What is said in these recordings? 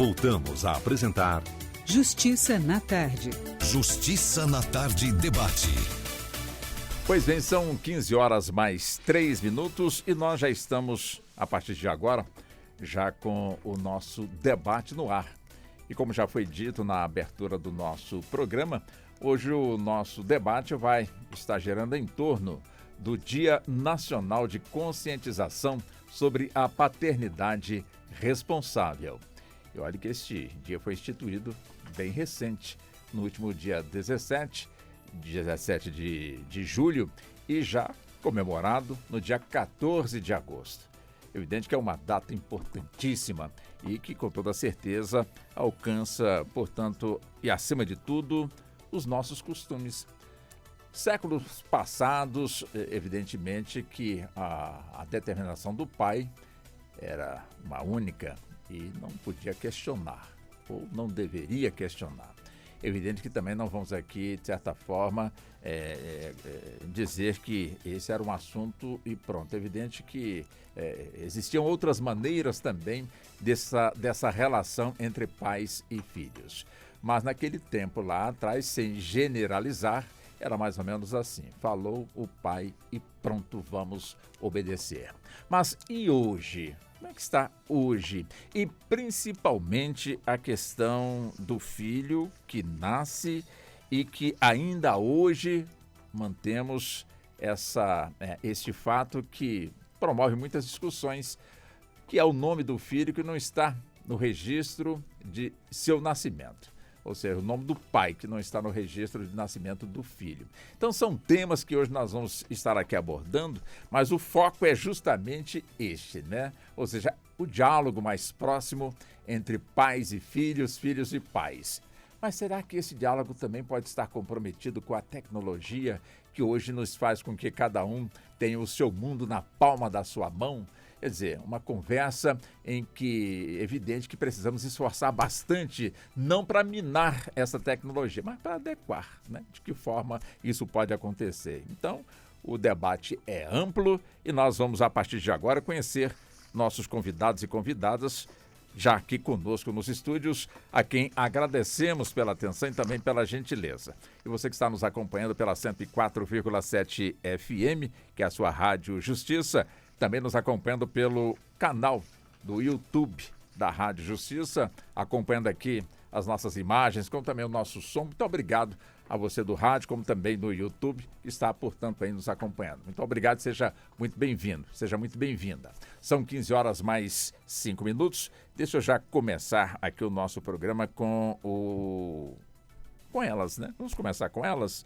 Voltamos a apresentar Justiça na Tarde. Justiça na Tarde Debate. Pois bem, são 15 horas mais 3 minutos e nós já estamos, a partir de agora, já com o nosso debate no ar. E como já foi dito na abertura do nosso programa, hoje o nosso debate vai estar girando em torno do Dia Nacional de Conscientização sobre a Paternidade Responsável. E olha que este dia foi instituído bem recente, no último dia 17 de julho e já comemorado no dia 14 de agosto. Evidente que é uma data importantíssima e que, com toda certeza, alcança, portanto, e acima de tudo, os nossos costumes. Séculos passados, evidentemente que a determinação do pai era uma única e não podia questionar, ou não deveria questionar. Evidente que também não vamos aqui, de certa forma, dizer que esse era um assunto e pronto. Evidente que existiam outras maneiras também dessa relação entre pais e filhos. Mas naquele tempo lá atrás, sem generalizar, era mais ou menos assim. Falou o pai e pronto, vamos obedecer. Mas e hoje? Como é que está hoje? E principalmente a questão do filho que nasce e que ainda hoje mantemos este fato que promove muitas discussões, que é o nome do filho que não está no registro de seu nascimento. Ou seja, o nome do pai que não está no registro de nascimento do filho. Então são temas que hoje nós vamos estar aqui abordando, mas o foco é justamente este, né? Ou seja, o diálogo mais próximo entre pais e filhos, filhos e pais. Mas será que esse diálogo também pode estar comprometido com a tecnologia que hoje nos faz com que cada um tenha o seu mundo na palma da sua mão? Quer dizer, uma conversa em que é evidente que precisamos esforçar bastante, não para minar essa tecnologia, mas para adequar, né? De que forma isso pode acontecer. Então, o debate é amplo e nós vamos, a partir de agora, conhecer nossos convidados e convidadas, já aqui conosco nos estúdios, a quem agradecemos pela atenção e também pela gentileza. E você que está nos acompanhando pela 104,7 FM, que é a sua Rádio Justiça, também nos acompanhando pelo canal do YouTube da Rádio Justiça, acompanhando aqui as nossas imagens, como também o nosso som. Muito obrigado a você do rádio, como também do YouTube, que está, portanto, aí nos acompanhando. Muito obrigado, seja muito bem-vindo, seja muito bem-vinda. São 15 horas mais 5 minutos. Deixa eu já começar aqui o nosso programa com elas, né? Vamos começar com elas.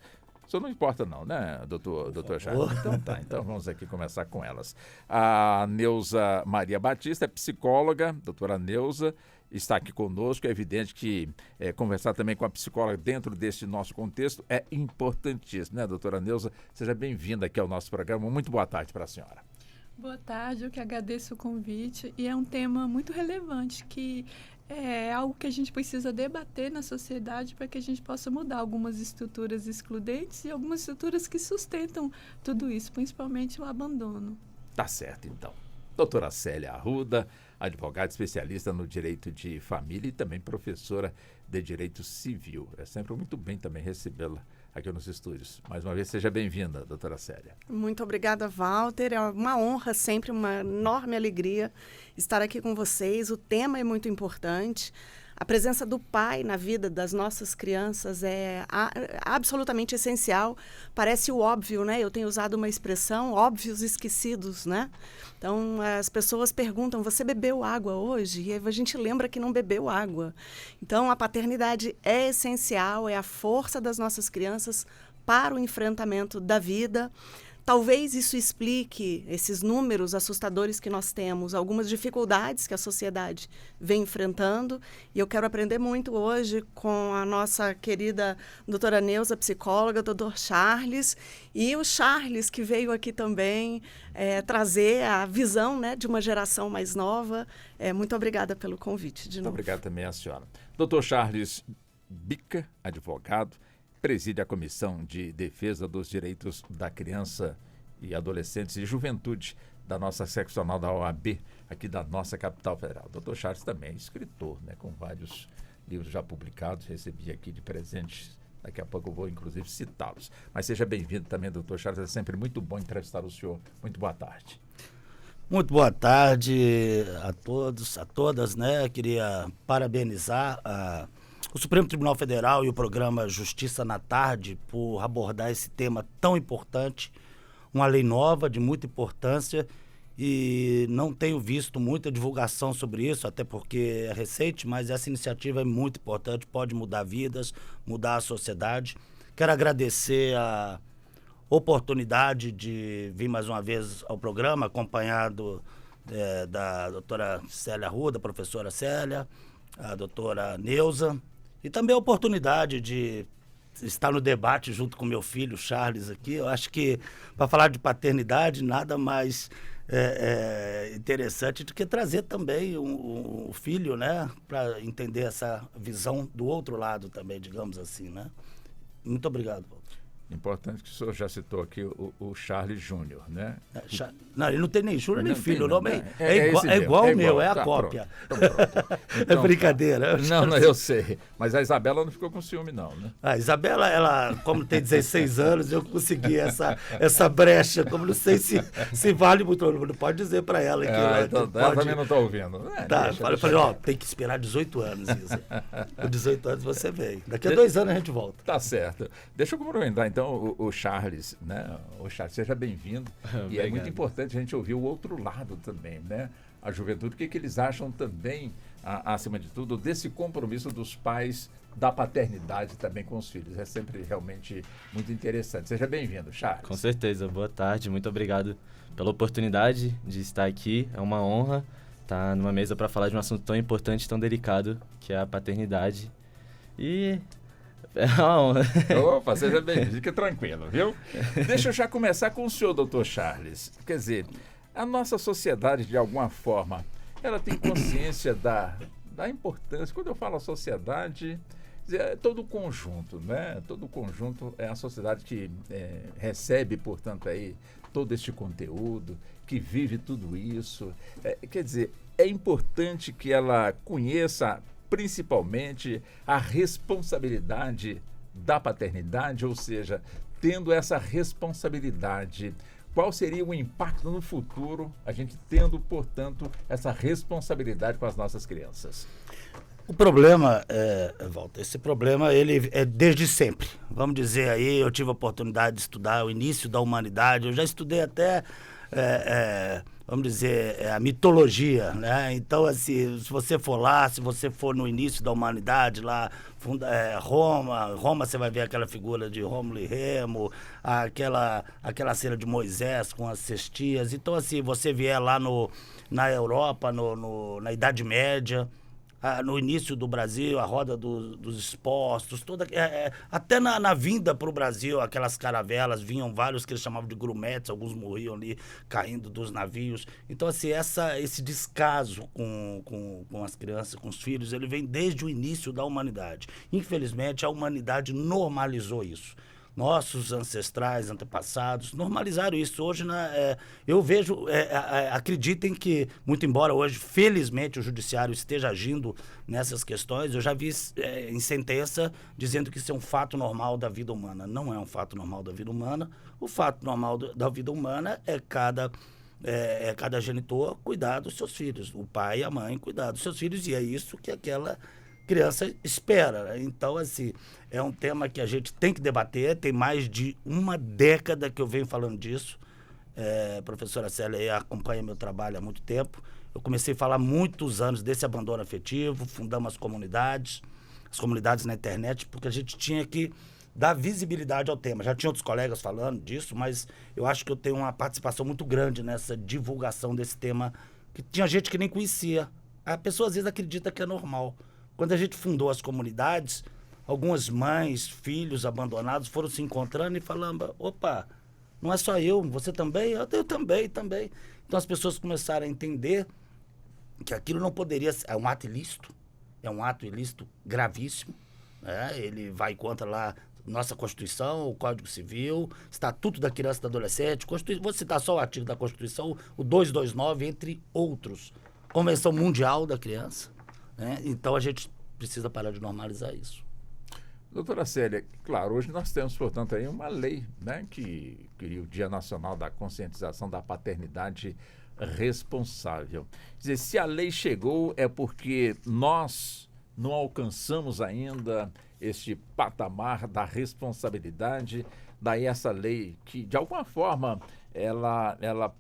Isso não importa não, né, doutor Charles? Então tá, então vamos aqui começar com elas. A Neuza Maria Batista é psicóloga, doutora Neuza, está aqui conosco. É evidente que conversar também com a psicóloga dentro deste nosso contexto é importantíssimo, né, doutora Neuza? Seja bem-vinda aqui ao nosso programa. Muito boa tarde para a senhora. Boa tarde, eu que agradeço o convite e é um tema muito relevante que é algo que a gente precisa debater na sociedade para que a gente possa mudar algumas estruturas excludentes e algumas estruturas que sustentam tudo isso, principalmente o abandono. Tá certo, então. Doutora Célia Arruda, advogada especialista no direito de família e também professora de direito civil. É sempre muito bem também recebê-la aqui nos estúdios. Mais uma vez, seja bem-vinda, doutora Célia. Muito obrigada, Walter. É uma honra, sempre uma enorme alegria estar aqui com vocês. O tema é muito importante. A presença do pai na vida das nossas crianças é absolutamente essencial. Parece o óbvio, né? Eu tenho usado uma expressão, óbvios esquecidos, né? Então, as pessoas perguntam, você bebeu água hoje? E aí a gente lembra que não bebeu água. Então, a paternidade é essencial, é a força das nossas crianças para o enfrentamento da vida. Talvez isso explique esses números assustadores que nós temos, algumas dificuldades que a sociedade vem enfrentando. E eu quero aprender muito hoje com a nossa querida doutora Neuza, psicóloga, doutor Charles, e o Charles, que veio aqui também trazer a visão, né, de uma geração mais nova. Muito obrigada pelo convite, de novo. Muito obrigado também à senhora. Doutor Charles Bica, advogado, preside a Comissão de Defesa dos Direitos da Criança e Adolescentes e Juventude da nossa seccional da OAB aqui da nossa capital federal. O Dr. Charles também é escritor, né, com vários livros já publicados, recebi aqui de presentes. Daqui a pouco eu vou, inclusive, citá-los. Mas seja bem-vindo também, doutor Charles. É sempre muito bom entrevistar o senhor. Muito boa tarde. Muito boa tarde a todos, a todas, né? Queria parabenizar o Supremo Tribunal Federal e o programa Justiça na Tarde por abordar esse tema tão importante, uma lei nova de muita importância, e não tenho visto muita divulgação sobre isso, até porque é recente, mas essa iniciativa é muito importante, pode mudar vidas, mudar a sociedade. Quero agradecer a oportunidade de vir mais uma vez ao programa, acompanhado da doutora Célia Arruda, professora Célia, a doutora Neuza, e também a oportunidade de estar no debate junto com meu filho Charles aqui. Eu acho que, para falar de paternidade, nada mais interessante do que trazer também o filho, né, para entender essa visão do outro lado também, digamos assim, né? Muito obrigado, Paulo. Importante que o senhor já citou aqui o Charles Júnior, né? Não, ele não tem nem Júnior nem filho, o nome é igual o meu, é a tá, cópia. Pronto. Então, é brincadeira. Não, eu sei. Mas a Isabela não ficou com ciúme, não, né? A Isabela, ela, como tem 16 anos, eu consegui essa brecha, como não sei se vale muito, não pode dizer para ela que ela também não está ouvindo. Tá, eu falei, ó, tem que esperar 18 anos, Isa. Com 18 anos você vem. Daqui a 2 anos a gente volta. Tá certo. Deixa eu cumprimentar, então, o Charles, né? O Charles, seja bem-vindo. E é muito importante a gente ouvir o outro lado também, né? A juventude, o que eles acham também, acima de tudo, desse compromisso dos pais da paternidade também com os filhos. É sempre realmente muito interessante. Seja bem-vindo, Charles. Com certeza. Boa tarde. Muito obrigado pela oportunidade de estar aqui. É uma honra estar numa mesa para falar de um assunto tão importante, tão delicado, que é a paternidade. E é uma honra. Opa, seja bem-vindo. Fica tranquilo, viu? Deixa eu já começar com o senhor, doutor Charles. Quer dizer, a nossa sociedade, de alguma forma, ela tem consciência da importância. Quando eu falo a sociedade, é todo o conjunto, né? Todo o conjunto é a sociedade que recebe, portanto, aí todo este conteúdo, que vive tudo isso. Quer dizer, é importante que ela conheça principalmente a responsabilidade da paternidade, ou seja, tendo essa responsabilidade, qual seria o impacto no futuro, a gente tendo, portanto, essa responsabilidade com as nossas crianças? O problema, Walter, esse problema ele é desde sempre. Vamos dizer aí, eu tive a oportunidade de estudar o início da humanidade, eu já estudei até, vamos dizer, a mitologia, né? Então, assim, se você for lá, se você for no início da humanidade, lá, Roma, você vai ver aquela figura de Rômulo e Remo, aquela cena de Moisés com as cestias. Então, assim, você vier lá na Europa, na Idade Média, no início do Brasil, a roda dos expostos, até na vinda para o Brasil, aquelas caravelas, vinham vários que eles chamavam de grumetes, alguns morriam ali caindo dos navios. Então, assim, esse descaso com as crianças, com os filhos, ele vem desde o início da humanidade. Infelizmente, a humanidade normalizou isso. Nossos ancestrais, antepassados, normalizaram isso. Hoje, eu vejo, acreditem que, muito embora hoje, felizmente, o judiciário esteja agindo nessas questões, eu já vi em sentença dizendo que isso é um fato normal da vida humana. Não é um fato normal da vida humana. O fato normal da vida humana é cada genitor cuidar dos seus filhos, o pai e a mãe cuidar dos seus filhos, e é isso que aquela criança espera, né? Então, assim, é um tema que a gente tem que debater. Tem mais de uma década que eu venho falando disso. A professora Célia acompanha meu trabalho há muito tempo. Eu comecei a falar há muitos anos desse abandono afetivo, fundamos as comunidades na internet, porque a gente tinha que dar visibilidade ao tema. Já tinha outros colegas falando disso, mas eu acho que eu tenho uma participação muito grande nessa divulgação desse tema, que tinha gente que nem conhecia. A pessoa às vezes acredita que é normal. Quando a gente fundou as comunidades, algumas mães, filhos abandonados foram se encontrando e falando, opa, não é só eu, você também? Eu também. Então as pessoas começaram a entender que aquilo não poderia ser, é um ato ilícito gravíssimo, né? Ele vai contra lá nossa Constituição, o Código Civil, Estatuto da Criança e do Adolescente, vou citar só o artigo da Constituição, o 229, entre outros. Convenção Mundial da Criança, né? Então a gente precisa parar de normalizar isso. Doutora Célia, claro, hoje nós temos, portanto, aí uma lei, né, que cria o Dia Nacional da Conscientização da Paternidade Responsável. Quer dizer, se a lei chegou é porque nós não alcançamos ainda este patamar da responsabilidade, daí essa lei que, de alguma forma, ela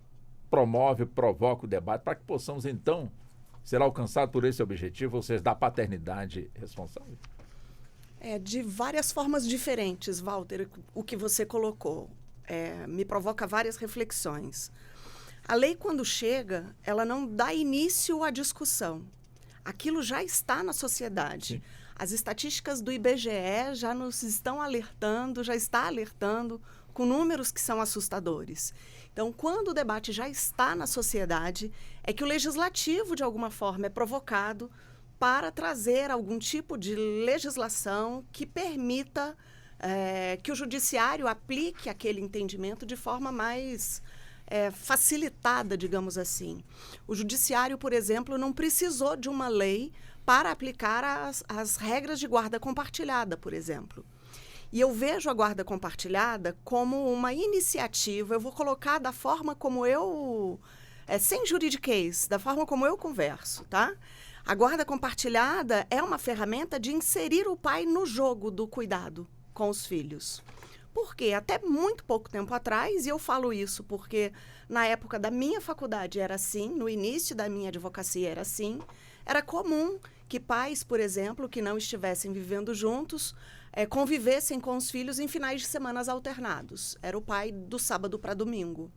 promove, provoca o debate para que possamos, então, ser alcançados por esse objetivo, ou seja, da paternidade responsável? De várias formas diferentes, Walter, o que você colocou. Me provoca várias reflexões. A lei, quando chega, ela não dá início à discussão. Aquilo já está na sociedade. Sim. As estatísticas do IBGE já nos estão alertando, já está alertando com números que são assustadores. Então, quando o debate já está na sociedade, é que o legislativo, de alguma forma, é provocado para trazer algum tipo de legislação que permita que o judiciário aplique aquele entendimento de forma mais facilitada, digamos assim. O judiciário, por exemplo, não precisou de uma lei para aplicar as regras de guarda compartilhada, por exemplo. E eu vejo a guarda compartilhada como uma iniciativa, eu vou colocar da forma como eu, sem juridiquês, da forma como eu converso, tá? A guarda compartilhada é uma ferramenta de inserir o pai no jogo do cuidado com os filhos. Porque até muito pouco tempo atrás, e eu falo isso porque na época da minha faculdade era assim, no início da minha advocacia era assim, era comum que pais, por exemplo, que não estivessem vivendo juntos, convivessem com os filhos em finais de semanas alternados. Era o pai do sábado para domingo.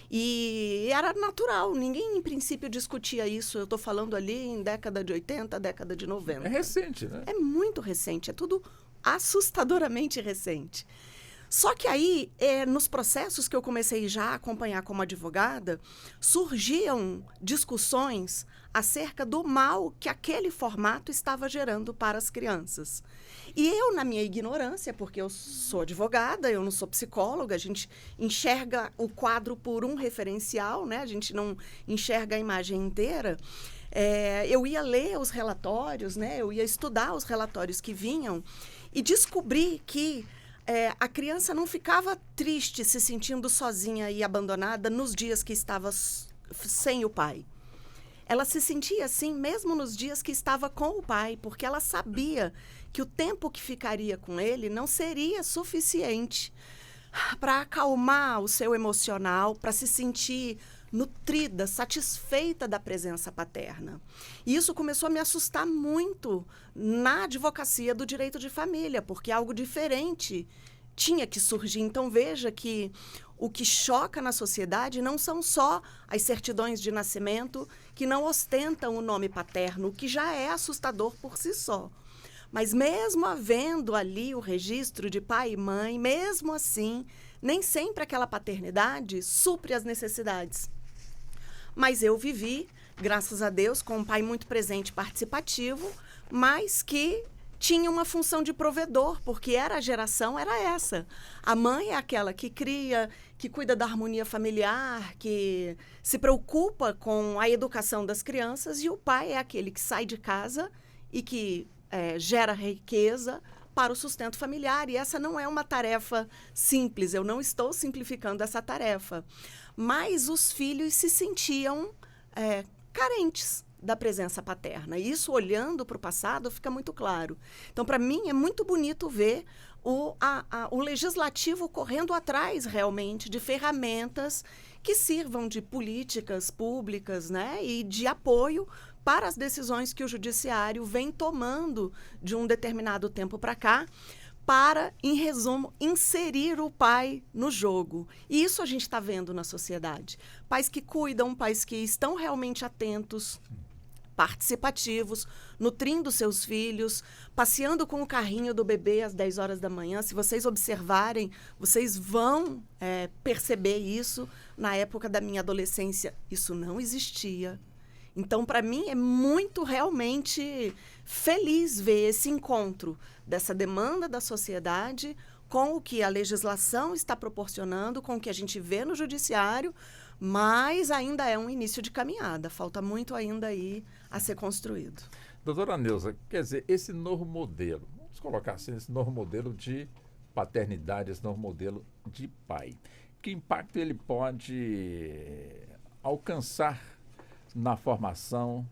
E era natural, ninguém em princípio discutia isso. Eu estou falando ali em década de 80, década de 90. É recente, né? É muito recente, é tudo assustadoramente recente. Só que aí, nos processos que eu comecei já a acompanhar como advogada, surgiam discussões acerca do mal que aquele formato estava gerando para as crianças. E eu, na minha ignorância, porque eu sou advogada, eu não sou psicóloga, a gente enxerga o quadro por um referencial, né? A gente não enxerga a imagem inteira. Eu ia ler os relatórios, né? Eu ia estudar os relatórios que vinham e descobri que a criança não ficava triste, se sentindo sozinha e abandonada nos dias que estava sem o pai. Ela se sentia assim mesmo nos dias que estava com o pai, porque ela sabia que o tempo que ficaria com ele não seria suficiente para acalmar o seu emocional, para se sentir nutrida, satisfeita da presença paterna. E isso começou a me assustar muito na advocacia do direito de família, porque algo diferente tinha que surgir. Então, veja que o que choca na sociedade não são só as certidões de nascimento que não ostentam o nome paterno, o que já é assustador por si só. Mas mesmo havendo ali o registro de pai e mãe, mesmo assim, nem sempre aquela paternidade supre as necessidades. Mas eu vivi, graças a Deus, com um pai muito presente e participativo, mas que tinha uma função de provedor, porque a geração era essa. A mãe é aquela que cria, que cuida da harmonia familiar, que se preocupa com a educação das crianças, e o pai é aquele que sai de casa e que gera riqueza para o sustento familiar. E essa não é uma tarefa simples, eu não estou simplificando essa tarefa. Mas os filhos se sentiam carentes da presença paterna. E isso, olhando para o passado, fica muito claro. Então, para mim, é muito bonito ver o legislativo correndo atrás, realmente, de ferramentas que sirvam de políticas públicas, né, e de apoio para as decisões que o judiciário vem tomando de um determinado tempo para cá, para, em resumo, inserir o pai no jogo. E isso a gente está vendo na sociedade. Pais que cuidam, pais que estão realmente atentos, participativos, nutrindo seus filhos, passeando com o carrinho do bebê às 10 horas da manhã. Se vocês observarem, vocês vão perceber isso. Na época da minha adolescência, isso não existia. Então, para mim, é muito realmente feliz ver esse encontro dessa demanda da sociedade com o que a legislação está proporcionando, com o que a gente vê no judiciário, mas ainda é um início de caminhada. Falta muito ainda aí a ser construído. Doutora Neuza, quer dizer, esse novo modelo, vamos colocar assim, esse novo modelo de paternidade, esse novo modelo de pai, que impacto ele pode alcançar na formação,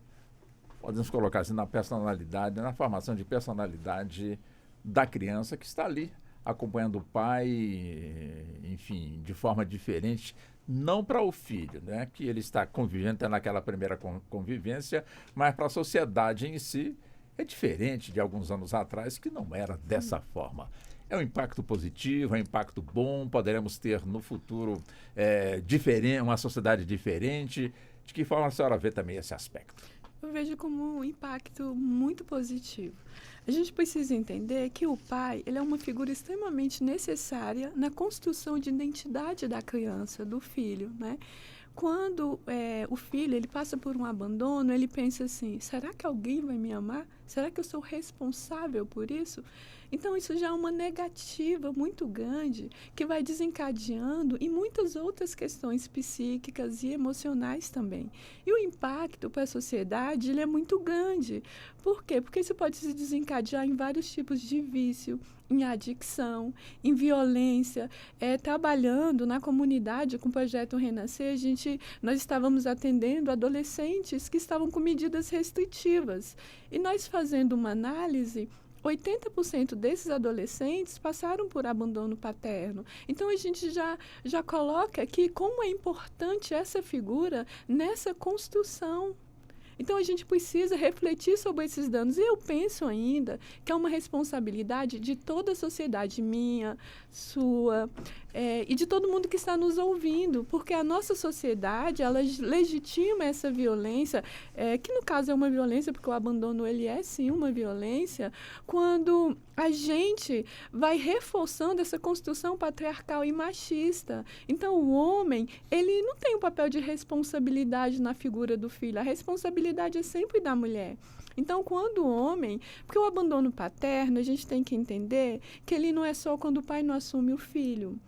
podemos colocar assim, na personalidade, na formação de personalidade da criança que está ali, acompanhando o pai, enfim, de forma diferente, não para o filho, né, que ele está convivendo, está naquela primeira convivência, mas para a sociedade em si, é diferente de alguns anos atrás, que não era dessa forma. É um impacto positivo, é um impacto bom, poderemos ter no futuro diferente, uma sociedade diferente. De que forma a senhora vê também esse aspecto? Eu vejo como um impacto muito positivo. A gente precisa entender que o pai, ele é uma figura extremamente necessária na construção de identidade da criança, do filho, né? Quando o filho ele passa por um abandono, ele pensa assim, será que alguém vai me amar? Será que eu sou responsável por isso? Então, isso já é uma negativa muito grande que vai desencadeando em muitas outras questões psíquicas e emocionais também. E o impacto para a sociedade ele é muito grande. Por quê? Porque isso pode se desencadear em vários tipos de vício, em adicção, em violência. Trabalhando na comunidade com o Projeto Renascer, nós estávamos atendendo adolescentes que estavam com medidas restritivas. E nós fazendo uma análise, 80% desses adolescentes passaram por abandono paterno. Então, a gente já coloca aqui como é importante essa figura nessa construção. Então, a gente precisa refletir sobre esses danos. E eu penso ainda que é uma responsabilidade de toda a sociedade, minha, sua, e de todo mundo que está nos ouvindo, porque a nossa sociedade, ela legitima essa violência, que no caso é uma violência, porque o abandono, ele é sim uma violência, quando a gente vai reforçando essa construção patriarcal e machista. Então, o homem, ele não tem o papel de responsabilidade na figura do filho, a responsabilidade é sempre da mulher. Então, quando o homem... Porque o abandono paterno, a gente tem que entender que ele não é só quando o pai não assume o filho.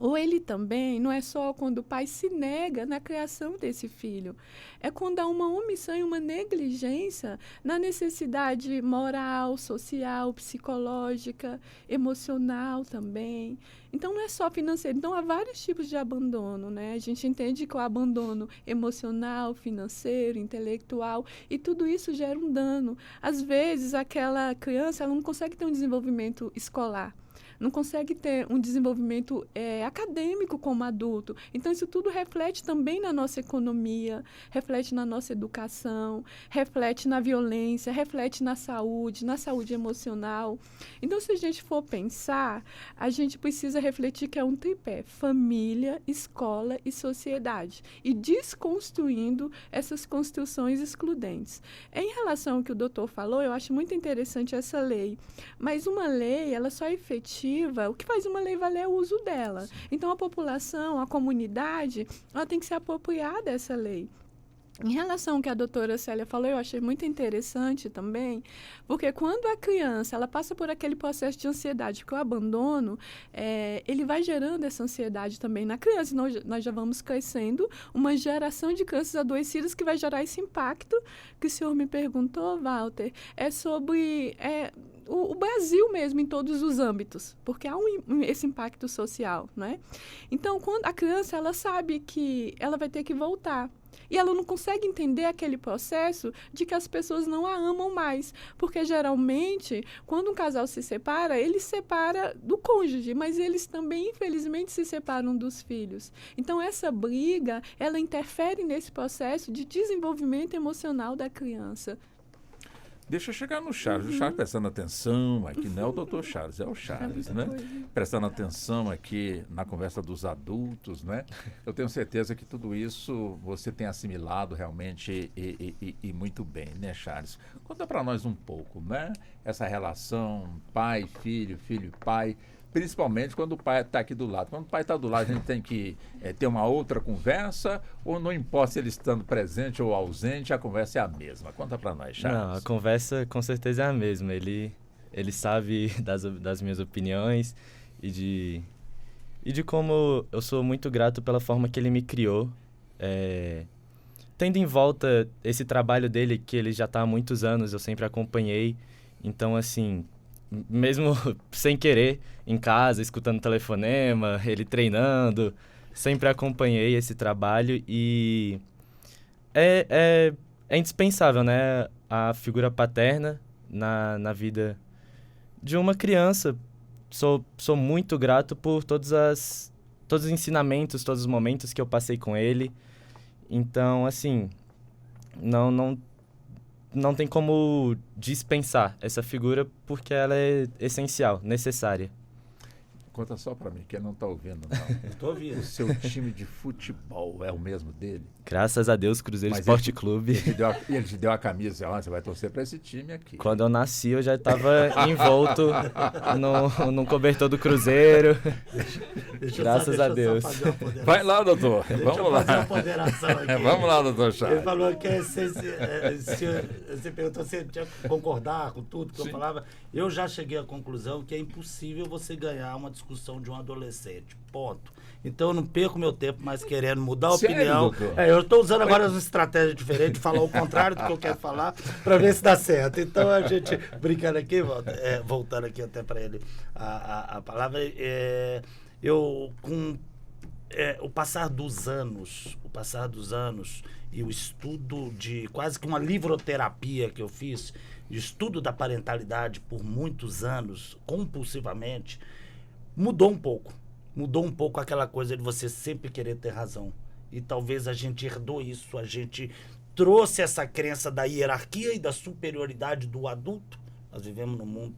Ou ele também não é só quando o pai se nega na criação desse filho. É quando há uma omissão e uma negligência na necessidade moral, social, psicológica, emocional também. Então, não é só financeiro. Então, há vários tipos de abandono, né? A gente entende que o abandono emocional, financeiro, intelectual, e tudo isso gera um dano. Às vezes, aquela criança ela não consegue ter um desenvolvimento escolar. Não consegue ter um desenvolvimento acadêmico como adulto. Então, isso tudo reflete também na nossa economia, reflete na nossa educação, reflete na violência, reflete na saúde emocional. Então, se a gente for pensar, a gente precisa refletir que é um tripé: família, escola e sociedade. E desconstruindo essas construções excludentes. Em relação ao que o doutor falou, eu acho muito interessante essa lei. Mas uma lei, ela só é efetiva, o que faz uma lei valer é o uso dela. Então, a população, a comunidade, ela tem que se apropriar dessa lei. Em relação ao que a doutora Célia falou, eu achei muito interessante também, porque quando a criança ela passa por aquele processo de ansiedade, que o abandono, ele vai gerando essa ansiedade também na criança. Nós já vamos crescendo uma geração de crianças adoecidas que vai gerar esse impacto que o senhor me perguntou, Walter, é sobre... o Brasil mesmo, em todos os âmbitos, porque há esse impacto social, né? Então, quando a criança, ela sabe que ela vai ter que voltar. E ela não consegue entender aquele processo de que as pessoas não a amam mais. Porque, geralmente, quando um casal se separa, ele se separa do cônjuge, mas eles também, infelizmente, se separam dos filhos. Então, essa briga, ela interfere nesse processo de desenvolvimento emocional da criança. Deixa eu chegar no Charles. O Charles prestando atenção aqui, não é o doutor Charles, é o Charles, né? Prestando atenção aqui na conversa dos adultos, né? Eu tenho certeza que tudo isso você tem assimilado realmente e muito bem, né, Charles? Conta para nós um pouco, né? Essa relação pai-filho, filho-pai, principalmente quando o pai está aqui do lado. Quando o pai está do lado, a gente tem que ter uma outra conversa, ou não importa se ele estando presente ou ausente, a conversa é a mesma? Conta para nós, Charles. Não, a conversa com certeza é a mesma. Ele sabe das minhas opiniões e de como eu sou muito grato pela forma que ele me criou. Tendo em volta esse trabalho dele, que ele já está há muitos anos, eu sempre acompanhei. Então, assim, mesmo sem querer, em casa, escutando telefonema, ele treinando, sempre acompanhei esse trabalho e é indispensável, né? A figura paterna na vida de uma criança. Sou muito grato por todos os ensinamentos, todos os momentos que eu passei com ele. Então, assim, não tem como dispensar essa figura porque ela é essencial, necessária. Conta só para mim, que ele não está ouvindo, não. Estou ouvindo. O seu time de futebol é o mesmo dele? Graças a Deus, Cruzeiro Esporte Clube. Ele te deu a camisa, você vai torcer para esse time aqui. Quando eu nasci, eu já estava envolto no cobertor do Cruzeiro. Graças a Deus. Vai lá, doutor. Vamos lá. Fazer uma ponderação aqui. Vamos lá, doutor Charles. Ele falou que você perguntou se ele tinha que concordar com tudo que eu falava. Eu já cheguei à conclusão que é impossível você ganhar uma discussão de um adolescente. Ponto. Então eu não perco meu tempo mais querendo mudar a Sério, opinião. doutor? Eu estou usando agora uma estratégia diferente, de falar o contrário do que eu quero falar, para ver se dá certo. Então a gente, brincando aqui, voltando aqui até para ele a palavra, o passar dos anos e o estudo de quase que uma livroterapia que eu fiz, de estudo da parentalidade por muitos anos, compulsivamente, mudou um pouco aquela coisa de você sempre querer ter razão. E talvez a gente herdou isso, a gente trouxe essa crença da hierarquia e da superioridade do adulto. Nós vivemos num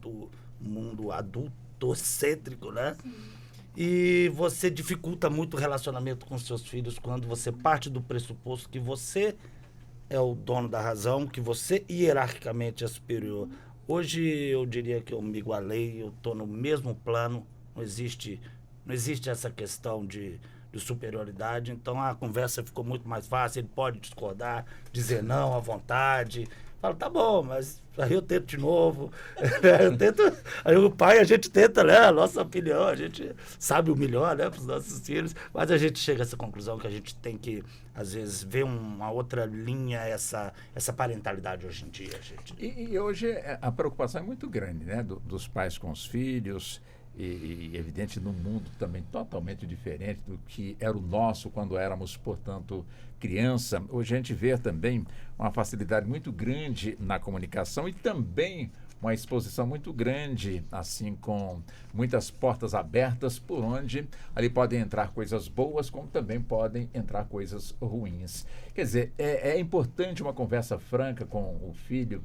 mundo adultocêntrico, né? Sim. E você dificulta muito o relacionamento com seus filhos quando você parte do pressuposto que você é o dono da razão, que você hierarquicamente é superior. Hoje eu diria que eu me igualei, eu estou no mesmo plano, não existe essa questão de superioridade, então a conversa ficou muito mais fácil, ele pode discordar, dizer não à vontade. Fala, tá bom, mas aí eu tento de novo. Aí o pai, a gente tenta, né? A nossa opinião, a gente sabe o melhor, né, para os nossos filhos, mas a gente chega a essa conclusão que a gente tem que, às vezes, ver uma outra linha, essa parentalidade hoje em dia. E hoje a preocupação é muito grande, né? Dos pais com os filhos. E evidente, num mundo também totalmente diferente do que era o nosso quando éramos, portanto, criança. Hoje a gente vê também uma facilidade muito grande na comunicação e também uma exposição muito grande, assim, com muitas portas abertas por onde ali podem entrar coisas boas, como também podem entrar coisas ruins. Quer dizer, é importante uma conversa franca com o filho,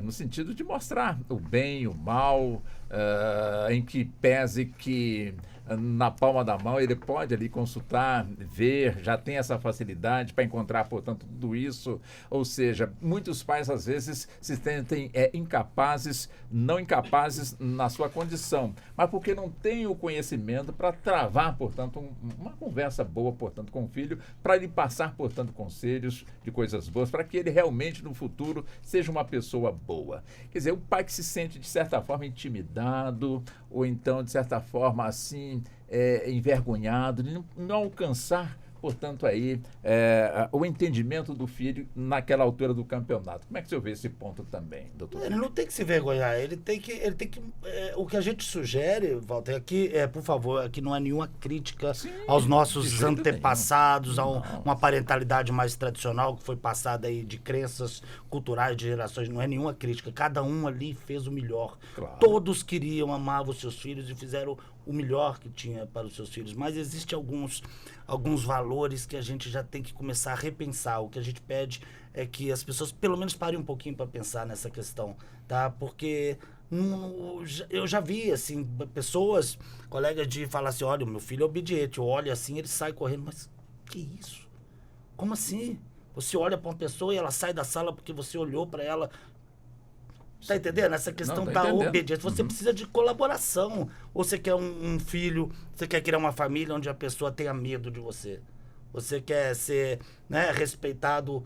no sentido de mostrar o bem, o mal, em que pese que na palma da mão ele pode ali consultar, ver, já tem essa facilidade para encontrar, portanto, tudo isso. Ou seja, muitos pais às vezes se sentem não incapazes na sua condição, mas porque não têm o conhecimento para travar, portanto, uma conversa boa, portanto, com o filho, para lhe passar, portanto, conselhos de coisas boas, para que ele realmente no futuro seja uma pessoa boa. Quer dizer, o pai que se sente de certa forma intimidado, ou então de certa forma assim, envergonhado, de não alcançar, portanto, aí o entendimento do filho naquela altura do campeonato. Como é que você vê esse ponto também, doutor? Ele não tem que se vergonhar, ele tem que o que a gente sugere, Walter, aqui, por favor, aqui não é nenhuma crítica aos nossos antepassados, a uma parentalidade mais tradicional que foi passada aí de crenças culturais de gerações, não é nenhuma crítica, cada um ali fez o melhor. Claro. Todos queriam, amavam os seus filhos e fizeram o melhor que tinha para os seus filhos, mas existem alguns valores que a gente já tem que começar a repensar. O que a gente pede é que as pessoas pelo menos parem um pouquinho para pensar nessa questão, tá? Porque eu já vi, assim, pessoas, colegas de falar assim, olha, o meu filho é obediente, eu olho assim, ele sai correndo, mas que isso? Como assim? Você olha para uma pessoa e ela sai da sala porque você olhou para ela. Tá entendendo? Essa questão Não, tô da entendendo. obediência. Você precisa de colaboração. Ou você quer um filho, você quer criar uma família onde a pessoa tenha medo de você. Você quer ser, né, respeitado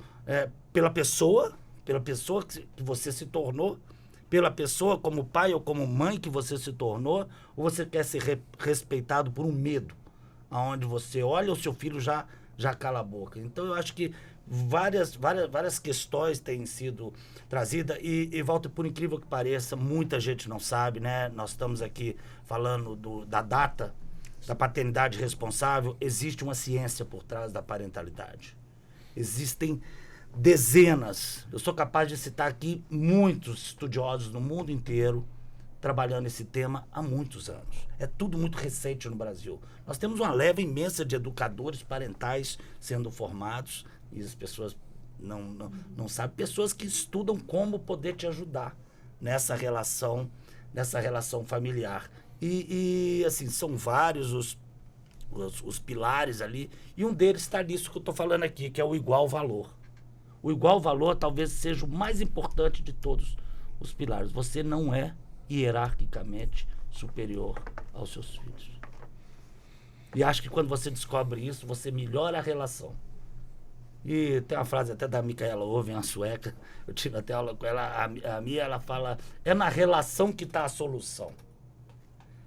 pela pessoa que você se tornou, pela pessoa como pai ou como mãe que você se tornou, ou você quer ser respeitado por um medo, aonde você olha o seu filho já cala a boca. Então eu acho que várias questões têm sido trazidas e Walter, por incrível que pareça, muita gente não sabe, né? Nós estamos aqui falando da data da paternidade responsável. Existe uma ciência por trás da parentalidade. Existem dezenas, eu sou capaz de citar aqui muitos estudiosos no mundo inteiro trabalhando esse tema há muitos anos. É tudo muito recente no Brasil. Nós temos uma leva imensa de educadores parentais sendo formados e as pessoas não sabem, pessoas que estudam como poder te ajudar nessa relação familiar. E assim, são vários os pilares ali, e um deles está nisso que eu estou falando aqui, que é o igual valor. O igual valor talvez seja o mais importante de todos os pilares. Você não é hierarquicamente superior aos seus filhos. E acho que quando você descobre isso, você melhora a relação. E tem uma frase até da Micaela Owen, a sueca, eu tive até aula com ela, a Mia, ela fala, é na relação que está a solução.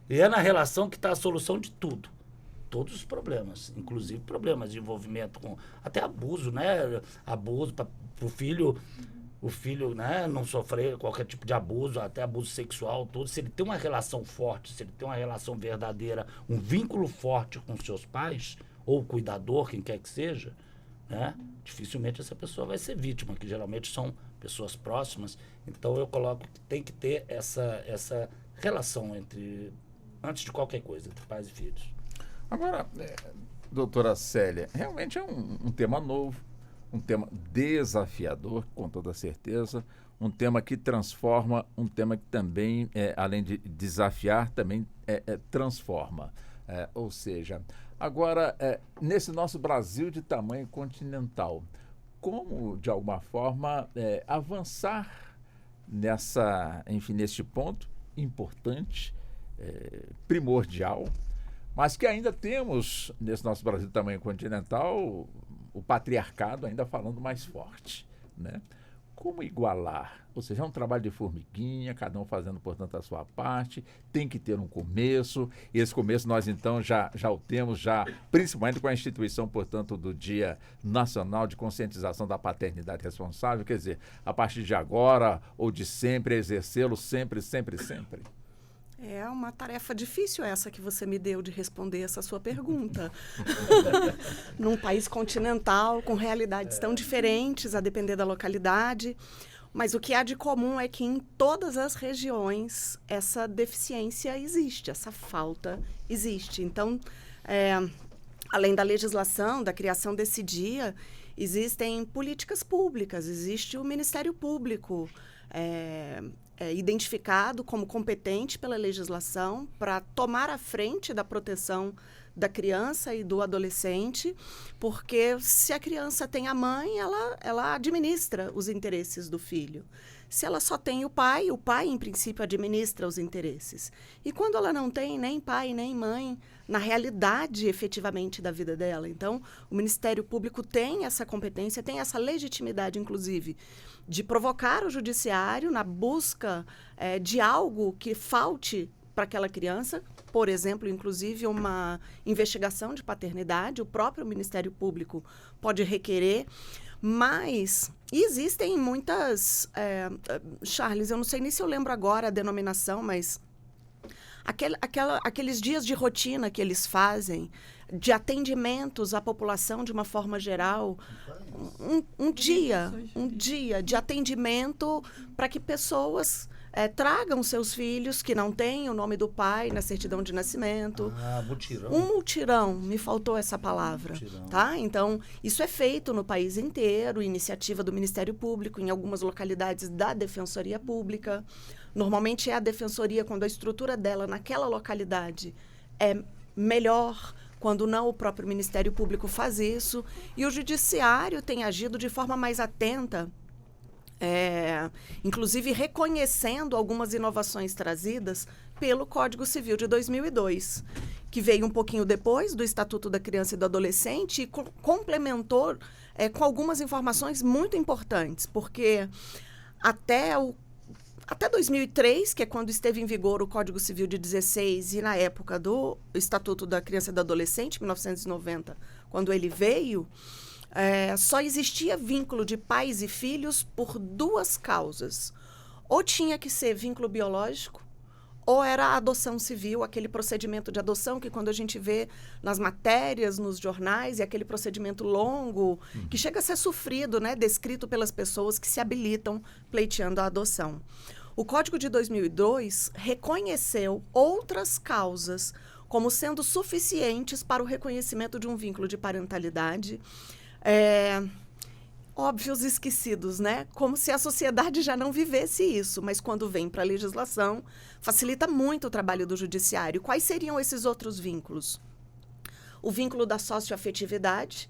E é na relação que está a solução de tudo. Todos os problemas, inclusive problemas de envolvimento com até abuso, né? Abuso para o filho, né, não sofrer qualquer tipo de abuso, até abuso sexual, tudo. Se ele tem uma relação forte, se ele tem uma relação verdadeira, um vínculo forte com seus pais, ou o cuidador, quem quer que seja, né? Dificilmente essa pessoa vai ser vítima, que geralmente são pessoas próximas. Então eu coloco que tem que ter essa relação antes de qualquer coisa, entre pais e filhos. Agora, doutora Célia, realmente é um tema novo, um tema desafiador, com toda certeza, um tema que transforma, um tema que também, além de desafiar, também transforma. Ou seja, agora, nesse nosso Brasil de tamanho continental, como, de alguma forma, avançar neste ponto importante, primordial, mas que ainda temos, nesse nosso Brasil de tamanho continental, o patriarcado ainda falando mais forte, né? Como igualar? Ou seja, é um trabalho de formiguinha, cada um fazendo, portanto, a sua parte, tem que ter um começo, e esse começo nós, então, já o temos, principalmente com a instituição, portanto, do Dia Nacional de Conscientização da Paternidade Responsável, quer dizer, a partir de agora ou de sempre, exercê-lo sempre, sempre, sempre. É uma tarefa difícil essa que você me deu de responder essa sua pergunta. Num país continental, com realidades tão diferentes, a depender da localidade. Mas o que há de comum é que em todas as regiões essa deficiência existe, essa falta existe. Então, além da legislação, da criação desse dia, existem políticas públicas, existe o Ministério Público, identificado como competente pela legislação para tomar a frente da proteção da criança e do adolescente, porque se a criança tem a mãe, ela administra os interesses do filho. Se ela só tem o pai, em princípio, administra os interesses. E quando ela não tem nem pai, nem mãe, na realidade, efetivamente, da vida dela. Então, o Ministério Público tem essa competência, tem essa legitimidade, inclusive, de provocar o judiciário na busca de algo que falte para aquela criança, por exemplo, inclusive uma investigação de paternidade, o próprio Ministério Público pode requerer, mas existem muitas... Charles, eu não sei nem se eu lembro agora a denominação, mas aqueles dias de rotina que eles fazem, de atendimentos à população de uma forma geral, um dia de atendimento para que pessoas tragam seus filhos que não têm o nome do pai na certidão de nascimento. Mutirão. Um mutirão, me faltou essa palavra. Tá? Então, isso é feito no país inteiro, iniciativa do Ministério Público, em algumas localidades da Defensoria Pública. Normalmente é a Defensoria, quando a estrutura dela naquela localidade é melhor, quando não o próprio Ministério Público faz isso. E o Judiciário tem agido de forma mais atenta inclusive reconhecendo algumas inovações trazidas pelo Código Civil de 2002, que veio um pouquinho depois do Estatuto da Criança e do Adolescente e complementou com algumas informações muito importantes, porque até 2003, que é quando esteve em vigor o Código Civil de 16 e na época do Estatuto da Criança e do Adolescente, 1990, quando ele veio, só existia vínculo de pais e filhos por duas causas. Ou tinha que ser vínculo biológico, ou era a adoção civil, aquele procedimento de adoção que quando a gente vê nas matérias, nos jornais, é aquele procedimento longo, que chega a ser sofrido, né, descrito pelas pessoas que se habilitam pleiteando a adoção. O Código de 2002 reconheceu outras causas como sendo suficientes para o reconhecimento de um vínculo de parentalidade, óbvios esquecidos, né? Como se a sociedade já não vivesse isso, mas quando vem para a legislação, facilita muito o trabalho do judiciário. Quais seriam esses outros vínculos? O vínculo da socioafetividade,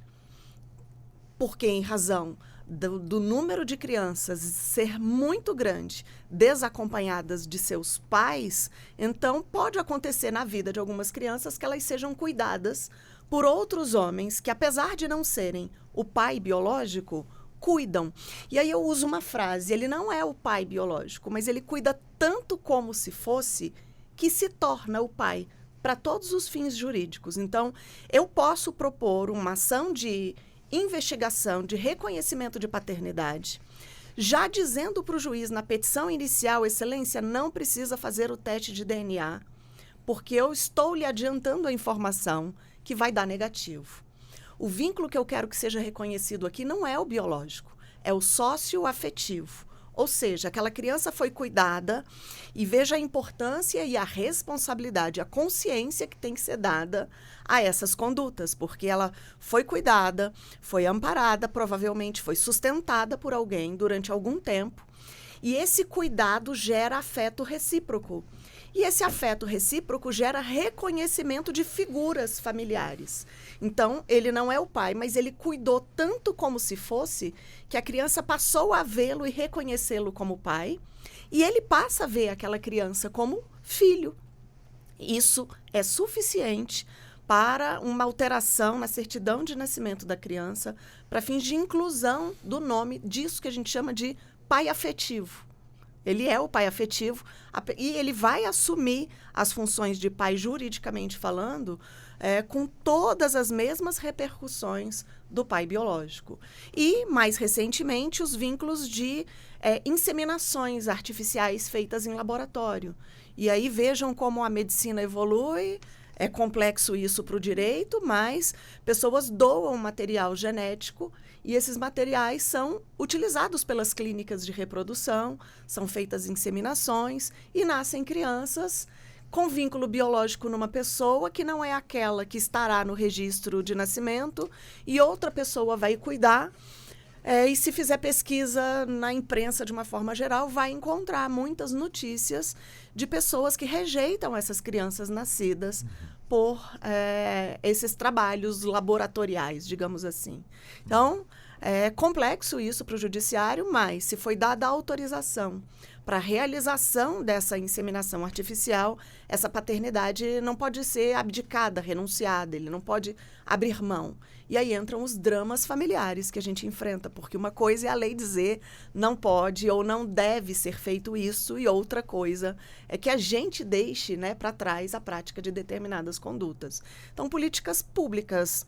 porque em razão do número de crianças ser muito grande, desacompanhadas de seus pais, então pode acontecer na vida de algumas crianças que elas sejam cuidadas por outros homens que, apesar de não serem o pai biológico, cuidam. E aí eu uso uma frase, ele não é o pai biológico, mas ele cuida tanto como se fosse, que se torna o pai para todos os fins jurídicos. Então, eu posso propor uma ação de investigação, de reconhecimento de paternidade, já dizendo para o juiz na petição inicial, excelência, não precisa fazer o teste de DNA, porque eu estou lhe adiantando a informação que vai dar negativo. O vínculo que eu quero que seja reconhecido aqui não é o biológico, é o socioafetivo. Ou seja, aquela criança foi cuidada e veja a importância e a responsabilidade, a consciência que tem que ser dada a essas condutas, porque ela foi cuidada, foi amparada, provavelmente foi sustentada por alguém durante algum tempo, e esse cuidado gera afeto recíproco. E esse afeto recíproco gera reconhecimento de figuras familiares. Então, ele não é o pai, mas ele cuidou tanto como se fosse, que a criança passou a vê-lo e reconhecê-lo como pai, e ele passa a ver aquela criança como filho. Isso é suficiente para uma alteração na certidão de nascimento da criança, para fins de inclusão do nome disso que a gente chama de pai afetivo. Ele é o pai afetivo e ele vai assumir as funções de pai juridicamente falando, com todas as mesmas repercussões do pai biológico. E, mais recentemente, os vínculos de inseminações artificiais feitas em laboratório. E aí vejam como a medicina evolui. É complexo isso para o direito, mas pessoas doam material genético e esses materiais são utilizados pelas clínicas de reprodução, são feitas inseminações e nascem crianças com vínculo biológico numa pessoa que não é aquela que estará no registro de nascimento e outra pessoa vai cuidar. E se fizer pesquisa na imprensa de uma forma geral, vai encontrar muitas notícias de pessoas que rejeitam essas crianças nascidas por esses trabalhos laboratoriais, digamos assim. Então, é complexo isso para o judiciário, mas se foi dada a autorização para a realização dessa inseminação artificial, essa paternidade não pode ser abdicada, renunciada, ele não pode abrir mão. E aí entram os dramas familiares que a gente enfrenta, porque uma coisa é a lei dizer não pode ou não deve ser feito isso, e outra coisa é que a gente deixe, né, para trás a prática de determinadas condutas. Então, políticas públicas,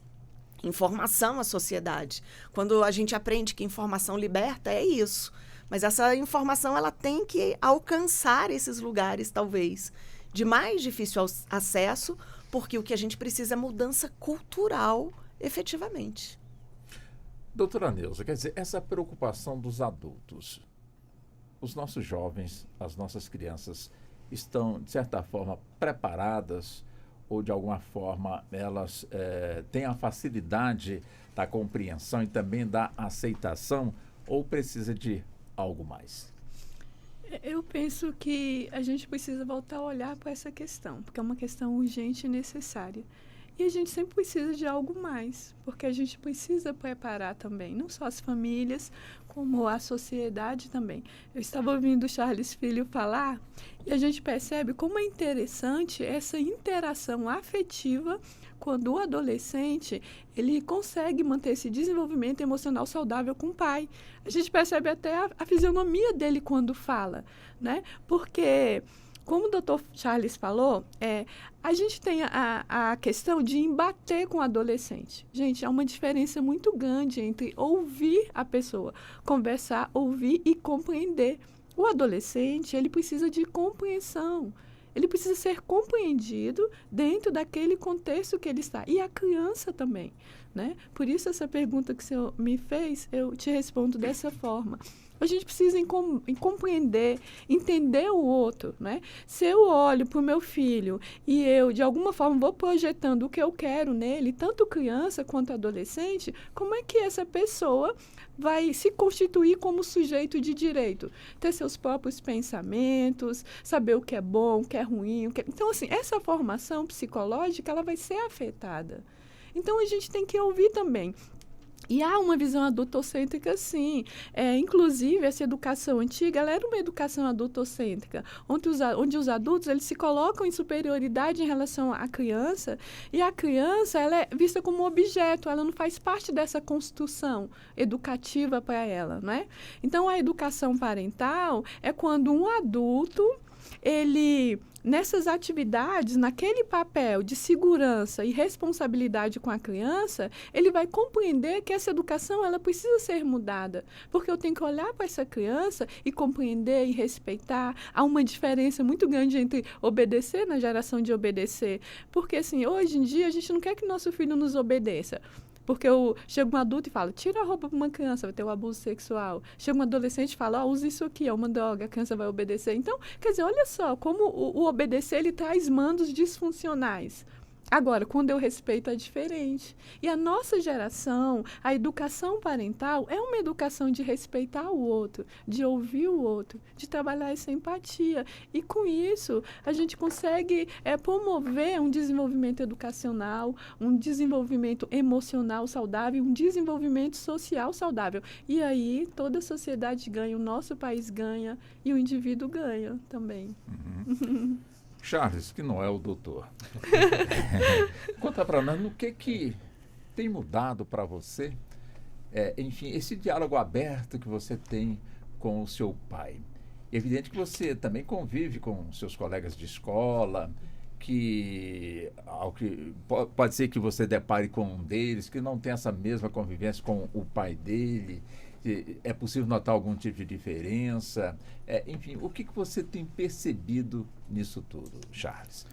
informação à sociedade. Quando a gente aprende que informação liberta, é isso. Mas essa informação ela tem que alcançar esses lugares, talvez, de mais difícil acesso, porque o que a gente precisa é mudança cultural, efetivamente. Doutora Neuza, quer dizer, essa preocupação dos adultos, os nossos jovens, as nossas crianças estão, de certa forma, preparadas ou, de alguma forma, elas têm a facilidade da compreensão e também da aceitação, ou precisa de algo mais? Eu penso que a gente precisa voltar a olhar para essa questão, porque é uma questão urgente e necessária. E a gente sempre precisa de algo mais, porque a gente precisa preparar também, não só as famílias, como a sociedade também. Eu estava ouvindo o Charles Filho falar e a gente percebe como é interessante essa interação afetiva quando o adolescente ele consegue manter esse desenvolvimento emocional saudável com o pai. A gente percebe até a fisionomia dele quando fala, né? Porque, como o Dr. Charles falou, a gente tem a questão de embater com o adolescente. Gente, há uma diferença muito grande entre ouvir a pessoa, conversar, ouvir e compreender. O adolescente, ele precisa de compreensão. Ele precisa ser compreendido dentro daquele contexto que ele está. E a criança também, né? Por isso, essa pergunta que o senhor me fez, eu te respondo dessa forma. A gente precisa compreender, entender o outro, né? Se eu olho para o meu filho e eu, de alguma forma, vou projetando o que eu quero nele, tanto criança quanto adolescente, como é que essa pessoa vai se constituir como sujeito de direito? Ter seus próprios pensamentos, saber o que é bom, o que é ruim. Então, assim, essa formação psicológica, ela vai ser afetada. Então, a gente tem que ouvir também. E há uma visão adultocêntrica, sim. Inclusive, essa educação antiga, ela era uma educação adultocêntrica, onde os adultos eles se colocam em superioridade em relação à criança, e a criança ela é vista como um objeto, ela não faz parte dessa construção educativa para ela, né? Então, a educação parental é quando um adulto, ele... nessas atividades, naquele papel de segurança e responsabilidade com a criança, ele vai compreender que essa educação ela precisa ser mudada, porque eu tenho que olhar para essa criança e compreender e respeitar. Há uma diferença muito grande entre obedecer na geração de obedecer, porque assim, hoje em dia a gente não quer que nosso filho nos obedeça. Porque chega um adulto e fala, tira a roupa para uma criança, vai ter o abuso sexual. Chega um adolescente e fala, usa isso aqui, é uma droga, a criança vai obedecer. Então, quer dizer, olha só, como o obedecer, ele traz mandos disfuncionais. Agora, quando eu respeito, é diferente. E a nossa geração, a educação parental, é uma educação de respeitar o outro, de ouvir o outro, de trabalhar essa empatia. E com isso, a gente consegue promover um desenvolvimento educacional, um desenvolvimento emocional saudável, um desenvolvimento social saudável. E aí, toda a sociedade ganha, o nosso país ganha e o indivíduo ganha também. Uhum. Charles, que não é o doutor, conta para nós no que tem mudado para você, enfim, esse diálogo aberto que você tem com o seu pai. É evidente que você também convive com seus colegas de escola, que pode ser que você depare com um deles, que não tem essa mesma convivência com o pai dele. É possível notar algum tipo de diferença? Enfim, o que você tem percebido nisso tudo, Charles?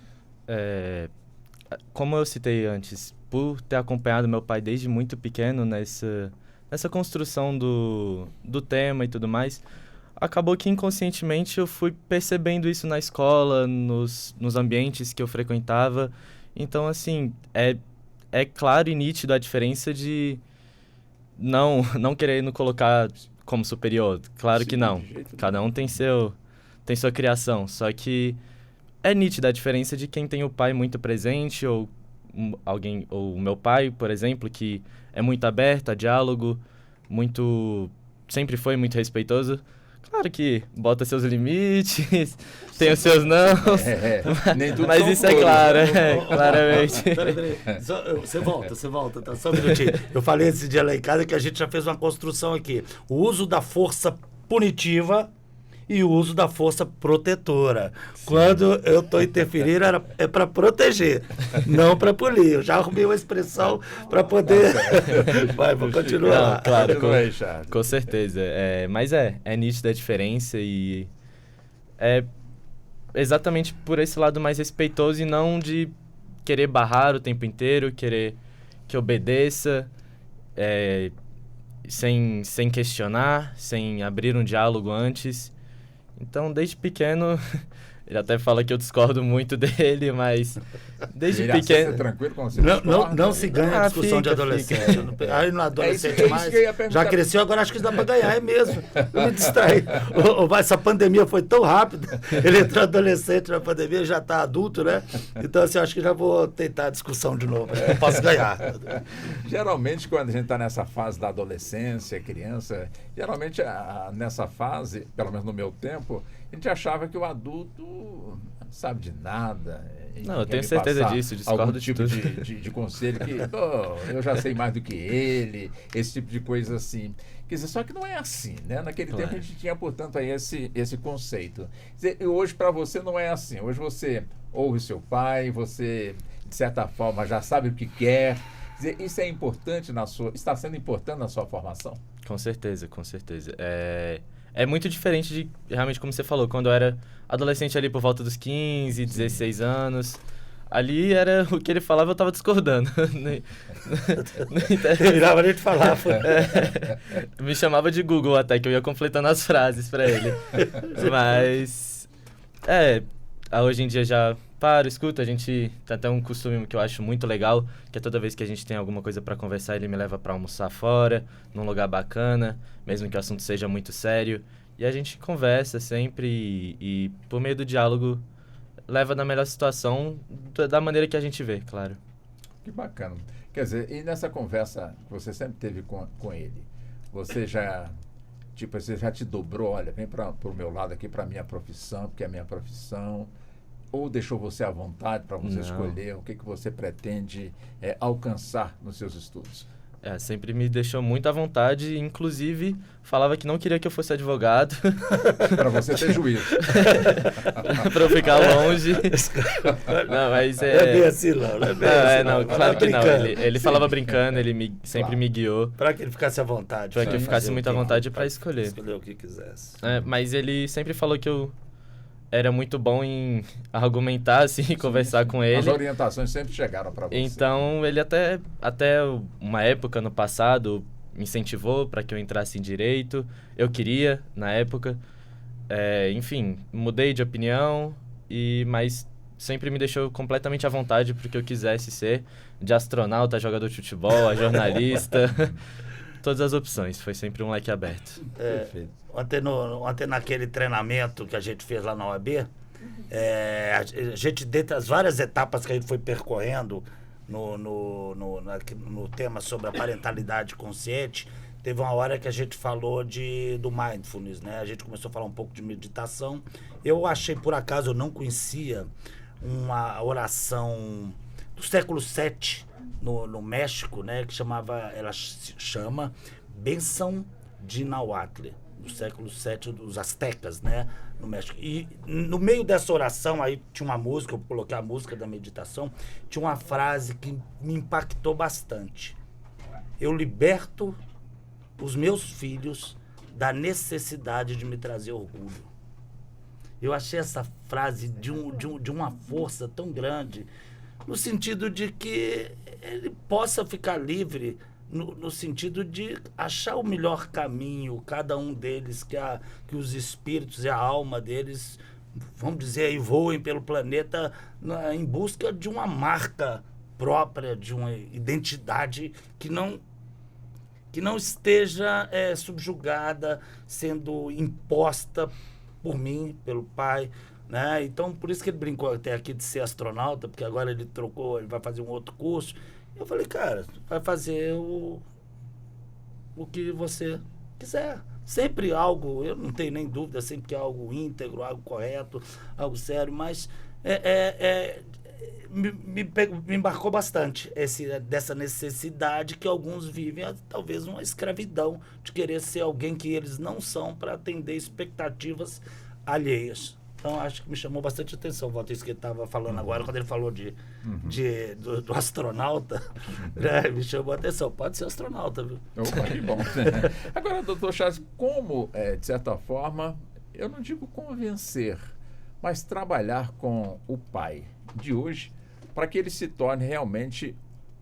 Como eu citei antes, por ter acompanhado meu pai desde muito pequeno nessa construção do tema e tudo mais, acabou que inconscientemente eu fui percebendo isso na escola, nos ambientes que eu frequentava. Então, assim, é claro e nítido a diferença de não querendo colocar como superior. Claro que não. Cada um tem sua criação. Só que é nítida a diferença de quem tem o pai muito presente, ou o meu pai, por exemplo, que é muito aberto a diálogo, sempre foi muito respeitoso. Claro que bota seus limites, tem os seus nãos, mas isso é claro, claramente. Peraí. Você volta, tá? Só um minutinho. Eu falei esse dia lá em casa que a gente já fez uma construção aqui. O uso da força punitiva e o uso da força protetora. Sim. Quando eu estou interferindo, é para proteger, não para punir. Eu já arrumei uma expressão para poder... vou continuar. Não, claro, com certeza. Mas é nítida a diferença e é exatamente por esse lado mais respeitoso e não de querer barrar o tempo inteiro, querer que obedeça, sem questionar, sem abrir um diálogo antes. Então, desde pequeno, Ele até fala que eu discordo muito dele, mas desde Ele pequeno... aceita tranquilo com você? Não se ganha discussão de adolescente. Aí no adolescente mais, que eu ia perguntar. já cresceu, agora acho que dá pra ganhar, é mesmo. Eu me distraí. Essa pandemia foi tão rápida, ele entrou adolescente na pandemia, já tá adulto, né? Então, assim, acho que já vou tentar a discussão de novo, eu posso ganhar. Geralmente, quando a gente está nessa fase da adolescência, criança, geralmente nessa fase, pelo menos no meu tempo, a gente achava que o adulto não sabe de nada. Não, eu tenho certeza disso, discordo algum de tipo tudo. de conselho que eu já sei mais do que ele, esse tipo de coisa assim. Quer dizer, só que não é assim, né? Naquele tempo a gente tinha, portanto, aí esse conceito. Quer dizer, hoje para você não é assim. Hoje você ouve seu pai, você, de certa forma, já sabe o que quer. Quer dizer, isso é importante está sendo importante na sua formação? Com certeza, com certeza. É muito diferente de, realmente, como você falou, quando eu era adolescente ali por volta dos 15, 16 anos. Ali era o que ele falava, eu tava discordando. Eu virava a gente falar. Me chamava de Google até, que eu ia completando as frases pra ele. Mas, hoje em dia já escuta, a gente tem até um costume que eu acho muito legal, que é toda vez que a gente tem alguma coisa pra conversar, ele me leva pra almoçar fora, num lugar bacana, mesmo que o assunto seja muito sério. E a gente conversa sempre e por meio do diálogo, leva na melhor situação da maneira que a gente vê, claro. Que bacana. Quer dizer, e nessa conversa que você sempre teve com ele, você já te dobrou, olha, vem para o meu lado aqui, para a minha profissão, porque é a minha profissão, ou deixou você à vontade para você escolher o que você pretende alcançar nos seus estudos? Sempre me deixou muito à vontade, inclusive falava que não queria que eu fosse advogado. Para você ter juízo. Para eu ficar longe. Não, mas Não é bem assim, não. Não é bem assim, não, claro que não. Ele falava brincando, ele sempre me guiou. Para que ele ficasse à vontade. Para que eu ficasse muito à vontade para escolher. Escolher o que quisesse. Mas ele sempre falou que eu era muito bom em argumentar, assim, conversar com ele. As orientações sempre chegaram para você. Então, ele até uma época no passado me incentivou para que eu entrasse em direito. Eu queria, na época. Enfim, mudei de opinião, mas sempre me deixou completamente à vontade porque eu quisesse ser de astronauta, jogador de futebol, a jornalista. Todas as opções, foi sempre um leque aberto. Perfeito. Ontem naquele treinamento que a gente fez lá na OAB, a gente, dentre as várias etapas que a gente foi percorrendo no tema sobre a parentalidade consciente, teve uma hora que a gente falou do mindfulness, né? A gente começou a falar um pouco de meditação. Eu achei, por acaso, eu não conhecia uma oração do século VII no México, né? Que ela se chama Bênção de Nahuatl, do século VII, dos astecas, né, no México. E no meio dessa oração, aí tinha uma música, eu coloquei a música da meditação, tinha uma frase que me impactou bastante. Eu liberto os meus filhos da necessidade de me trazer orgulho. Eu achei essa frase de uma força tão grande, no sentido de que ele possa ficar livre, no sentido de achar o melhor caminho, cada um deles, que os espíritos e a alma deles, vamos dizer aí, voem pelo planeta em busca de uma marca própria, de uma identidade que não esteja subjugada, sendo imposta por mim, pelo pai, né? Então, por isso que ele brincou até aqui de ser astronauta, porque agora ele vai fazer um outro curso. Eu falei, cara, vai fazer o que você quiser. Sempre algo, eu não tenho nem dúvida, sempre que é algo íntegro, algo correto, algo sério, mas me embarcou bastante dessa necessidade que alguns vivem, talvez uma escravidão, de querer ser alguém que eles não são para atender expectativas alheias. Então, acho que me chamou bastante atenção, Walter, isso que ele estava falando agora, quando ele falou do astronauta, né? Me chamou a atenção. Pode ser astronauta, viu? Opa, que bom. Agora, doutor Charles, como, de certa forma, eu não digo convencer, mas trabalhar com o pai de hoje para que ele se torne realmente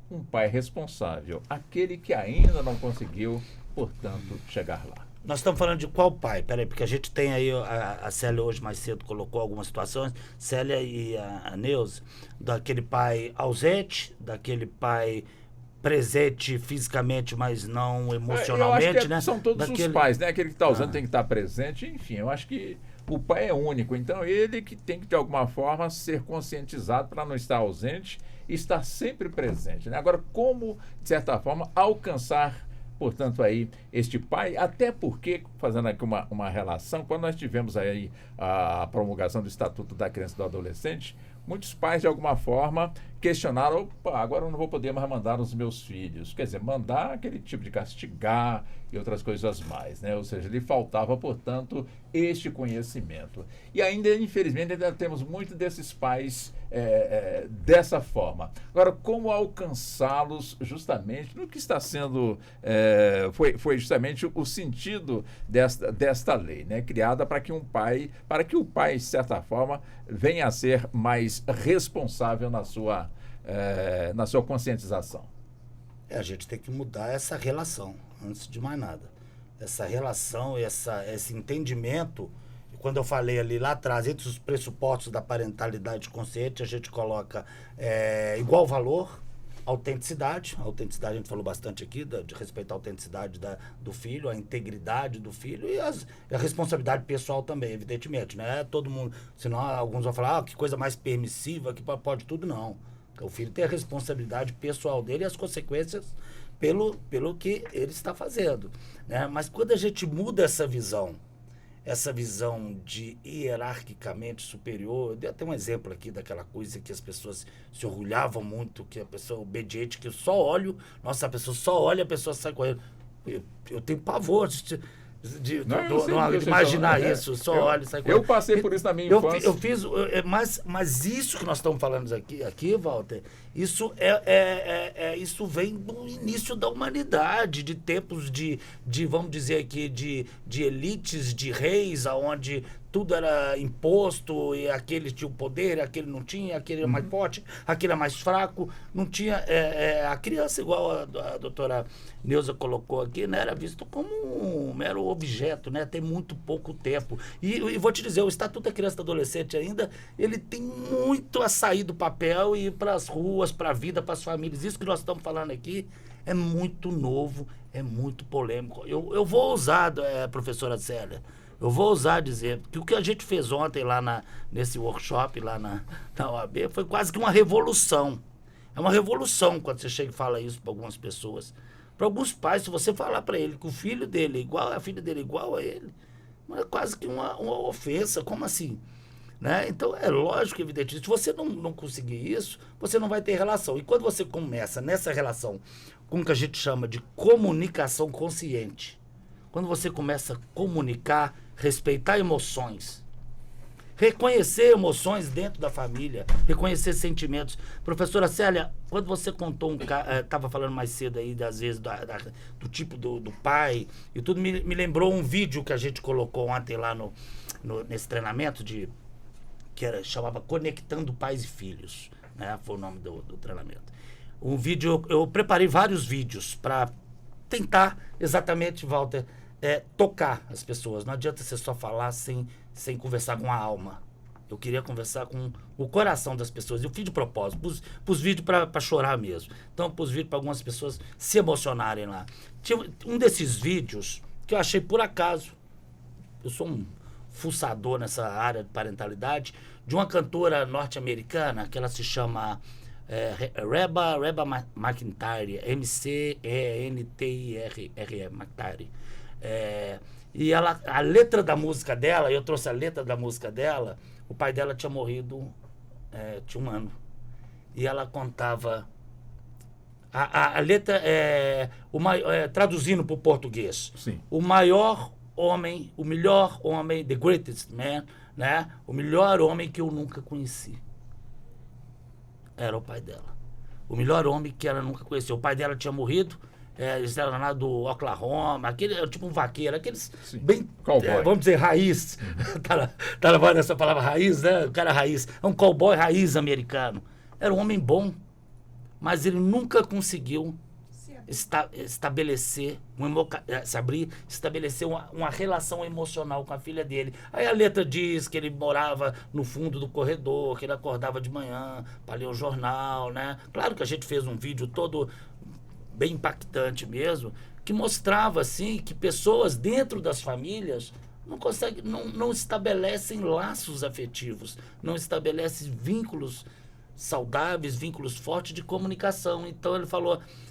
um pai responsável, aquele que ainda não conseguiu, portanto, chegar lá? Nós estamos falando de qual pai? Peraí, porque a gente tem aí, a Célia hoje mais cedo colocou algumas situações, Célia e a Neuza, daquele pai ausente, daquele pai presente fisicamente, mas não emocionalmente, eu acho que né? São todos os pais, né? Aquele que está usando tem que estar presente, enfim, eu acho que o pai é único, então ele que tem que, de alguma forma, ser conscientizado para não estar ausente e estar sempre presente, né? Agora, como, de certa forma, alcançar, portanto, aí, este pai, até porque, fazendo aqui uma relação, quando nós tivemos aí a promulgação do Estatuto da Criança e do Adolescente, muitos pais, de alguma forma, questionaram, opa, agora eu não vou poder mais mandar os meus filhos. Quer dizer, mandar aquele tipo de castigar e outras coisas mais, né? Ou seja, lhe faltava, portanto, este conhecimento. E ainda, infelizmente, ainda temos muito desses pais dessa forma. Agora, como alcançá-los justamente no que está sendo, foi justamente o sentido desta lei, né? Criada para que o pai, de certa forma, venha a ser mais responsável na sua conscientização. A gente tem que mudar essa relação, antes de mais nada. Essa relação, esse entendimento. Quando eu falei ali lá atrás, entre os pressupostos da parentalidade consciente, a gente coloca igual valor, autenticidade. A autenticidade a gente falou bastante aqui, de respeitar a autenticidade do filho, a integridade do filho e a responsabilidade pessoal também, evidentemente. Né? Todo mundo, senão alguns vão falar, que coisa mais permissiva, que pode tudo, não. O filho tem a responsabilidade pessoal dele e as consequências pelo que ele está fazendo. Né? Mas quando a gente muda essa visão de hierarquicamente superior, eu dei até um exemplo aqui daquela coisa que as pessoas se orgulhavam muito, que a pessoa obediente, que eu só olho, nossa, a pessoa só olha, a pessoa sai correndo. Eu tenho pavor de imaginar isso, só olho e sai correndo. Eu passei por isso na minha infância. Eu fiz, mas isso que nós estamos falando aqui, Walter, isso isso vem do início da humanidade, de tempos de vamos dizer aqui, de elites, de reis, aonde tudo era imposto e aquele tinha o poder, aquele não tinha, aquele era mais forte, aquele era mais fraco, não tinha, a criança, igual a doutora Neuza colocou aqui, né, era visto como um mero objeto, né, tem muito pouco tempo. E vou te dizer, o Estatuto da Criança e do Adolescente ainda, ele tem muito a sair do papel e ir para as ruas, para a vida, para as famílias. Isso que nós estamos falando aqui é muito novo, é muito polêmico. Eu vou ousar, professora Célia, eu vou ousar dizer que o que a gente fez ontem lá nesse workshop, lá na OAB, foi quase que uma revolução. É uma revolução quando você chega e fala isso para algumas pessoas. Para alguns pais, se você falar para ele que o filho dele é igual, a filha dele é igual a ele, é quase que uma ofensa. Como assim? Né? Então, é lógico, evidentemente, se você não conseguir isso, você não vai ter relação. E quando você começa nessa relação com o que a gente chama de comunicação consciente, quando você começa a comunicar, respeitar emoções, reconhecer emoções dentro da família, reconhecer sentimentos. Professora Célia, quando você contou estava falando mais cedo aí, às vezes, do tipo do pai e tudo, me lembrou um vídeo que a gente colocou ontem lá nesse treinamento chamava Conectando Pais e Filhos, né? Foi o nome do treinamento. Um vídeo, eu preparei vários vídeos para tentar exatamente, Walter, tocar as pessoas. Não adianta você só falar sem conversar com a alma. Eu queria conversar com o coração das pessoas. Eu fiz de propósito, pus vídeo para chorar mesmo. Então, pus vídeo para algumas pessoas se emocionarem lá. Tinha um desses vídeos que eu achei por acaso. Eu sou um fuçador nessa área de parentalidade, de uma cantora norte-americana, que ela se chama Reba McEntire, McEntire, McEntire. E a letra da música dela, eu trouxe a letra da música dela, o pai dela tinha morrido, tinha 1 ano. E ela contava, a letra, traduzindo para o português, sim, o melhor homem, the greatest man, né? O melhor homem que eu nunca conheci. Era o pai dela. O melhor homem que ela nunca conheceu. O pai dela tinha morrido, eles eram lá do Oklahoma, aquele, tipo um vaqueiro, aqueles bem, vamos dizer, raiz. Tá lavando essa palavra raiz, né? O cara raiz. É um cowboy raiz americano. Era um homem bom, mas ele nunca conseguiu estabelecer, se abrir, estabelecer uma relação emocional com a filha dele. Aí a letra diz que ele morava no fundo do corredor, que ele acordava de manhã para ler o jornal, né? Claro que a gente fez um vídeo todo bem impactante mesmo, que mostrava assim que pessoas dentro das famílias não estabelecem laços afetivos, não estabelecem vínculos saudáveis, vínculos fortes de comunicação. Então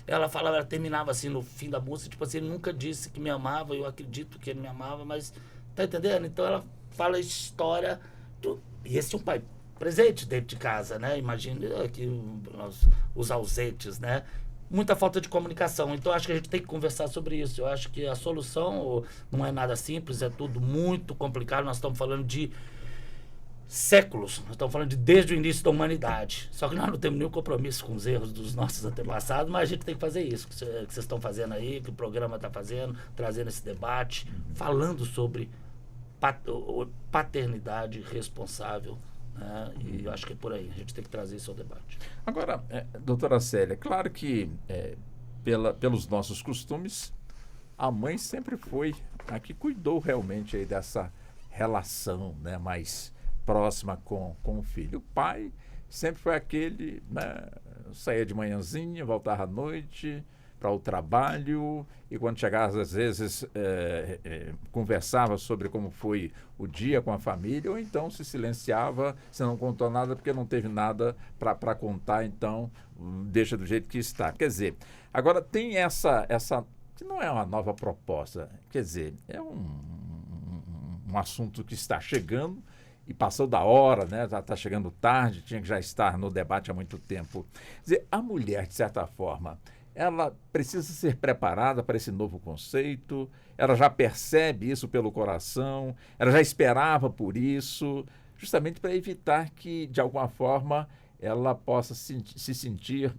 ela terminava assim no fim da música, tipo assim, ele nunca disse que me amava, eu acredito que ele me amava, mas tá entendendo? Então ela fala a história e esse é um pai presente dentro de casa, né? Imagina aqui os ausentes, né? Muita falta de comunicação. Então acho que a gente tem que conversar sobre isso. Eu acho que a solução não é nada simples, é tudo muito complicado. Nós estamos falando de séculos, nós estamos falando de desde o início da humanidade. Só que nós não temos nenhum compromisso com os erros dos nossos antepassados, mas a gente tem que fazer isso que vocês estão fazendo aí, que o programa está fazendo, trazendo esse debate, falando sobre paternidade responsável, né? E eu acho que é por aí, a gente tem que trazer isso ao debate. Agora, doutora Célia, claro que pelos nossos costumes, a mãe sempre foi a que cuidou realmente aí dessa relação, né, mais próxima com o filho. O pai sempre foi aquele, né, saía de manhãzinha, voltava à noite para o trabalho e quando chegava às vezes conversava sobre como foi o dia com a família ou então se silenciava, se não contou nada porque não teve nada para contar, então deixa do jeito que está. Quer dizer, agora tem essa que não é uma nova proposta, quer dizer, é um assunto que está chegando e passou da hora, né? Já está chegando tarde, tinha que já estar no debate há muito tempo. Quer dizer, a mulher, de certa forma, ela precisa ser preparada para esse novo conceito, ela já percebe isso pelo coração, ela já esperava por isso, justamente para evitar que, de alguma forma, ela possa se sentir,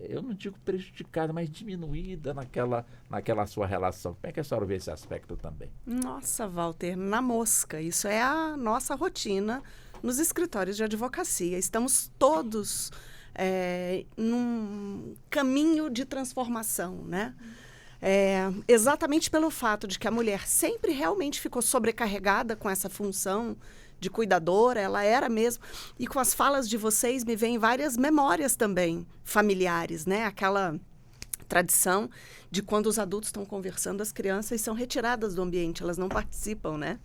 eu não digo prejudicada, mas diminuída naquela sua relação. Como é que a senhora vê esse aspecto também? Nossa, Walter, na mosca. Isso é a nossa rotina nos escritórios de advocacia. Estamos todos num caminho de transformação, né? Exatamente pelo fato de que a mulher sempre realmente ficou sobrecarregada com essa função de cuidadora, ela era mesmo. E com as falas de vocês me vêm várias memórias também familiares, né? Aquela tradição de quando os adultos estão conversando, as crianças são retiradas do ambiente, elas não participam, né?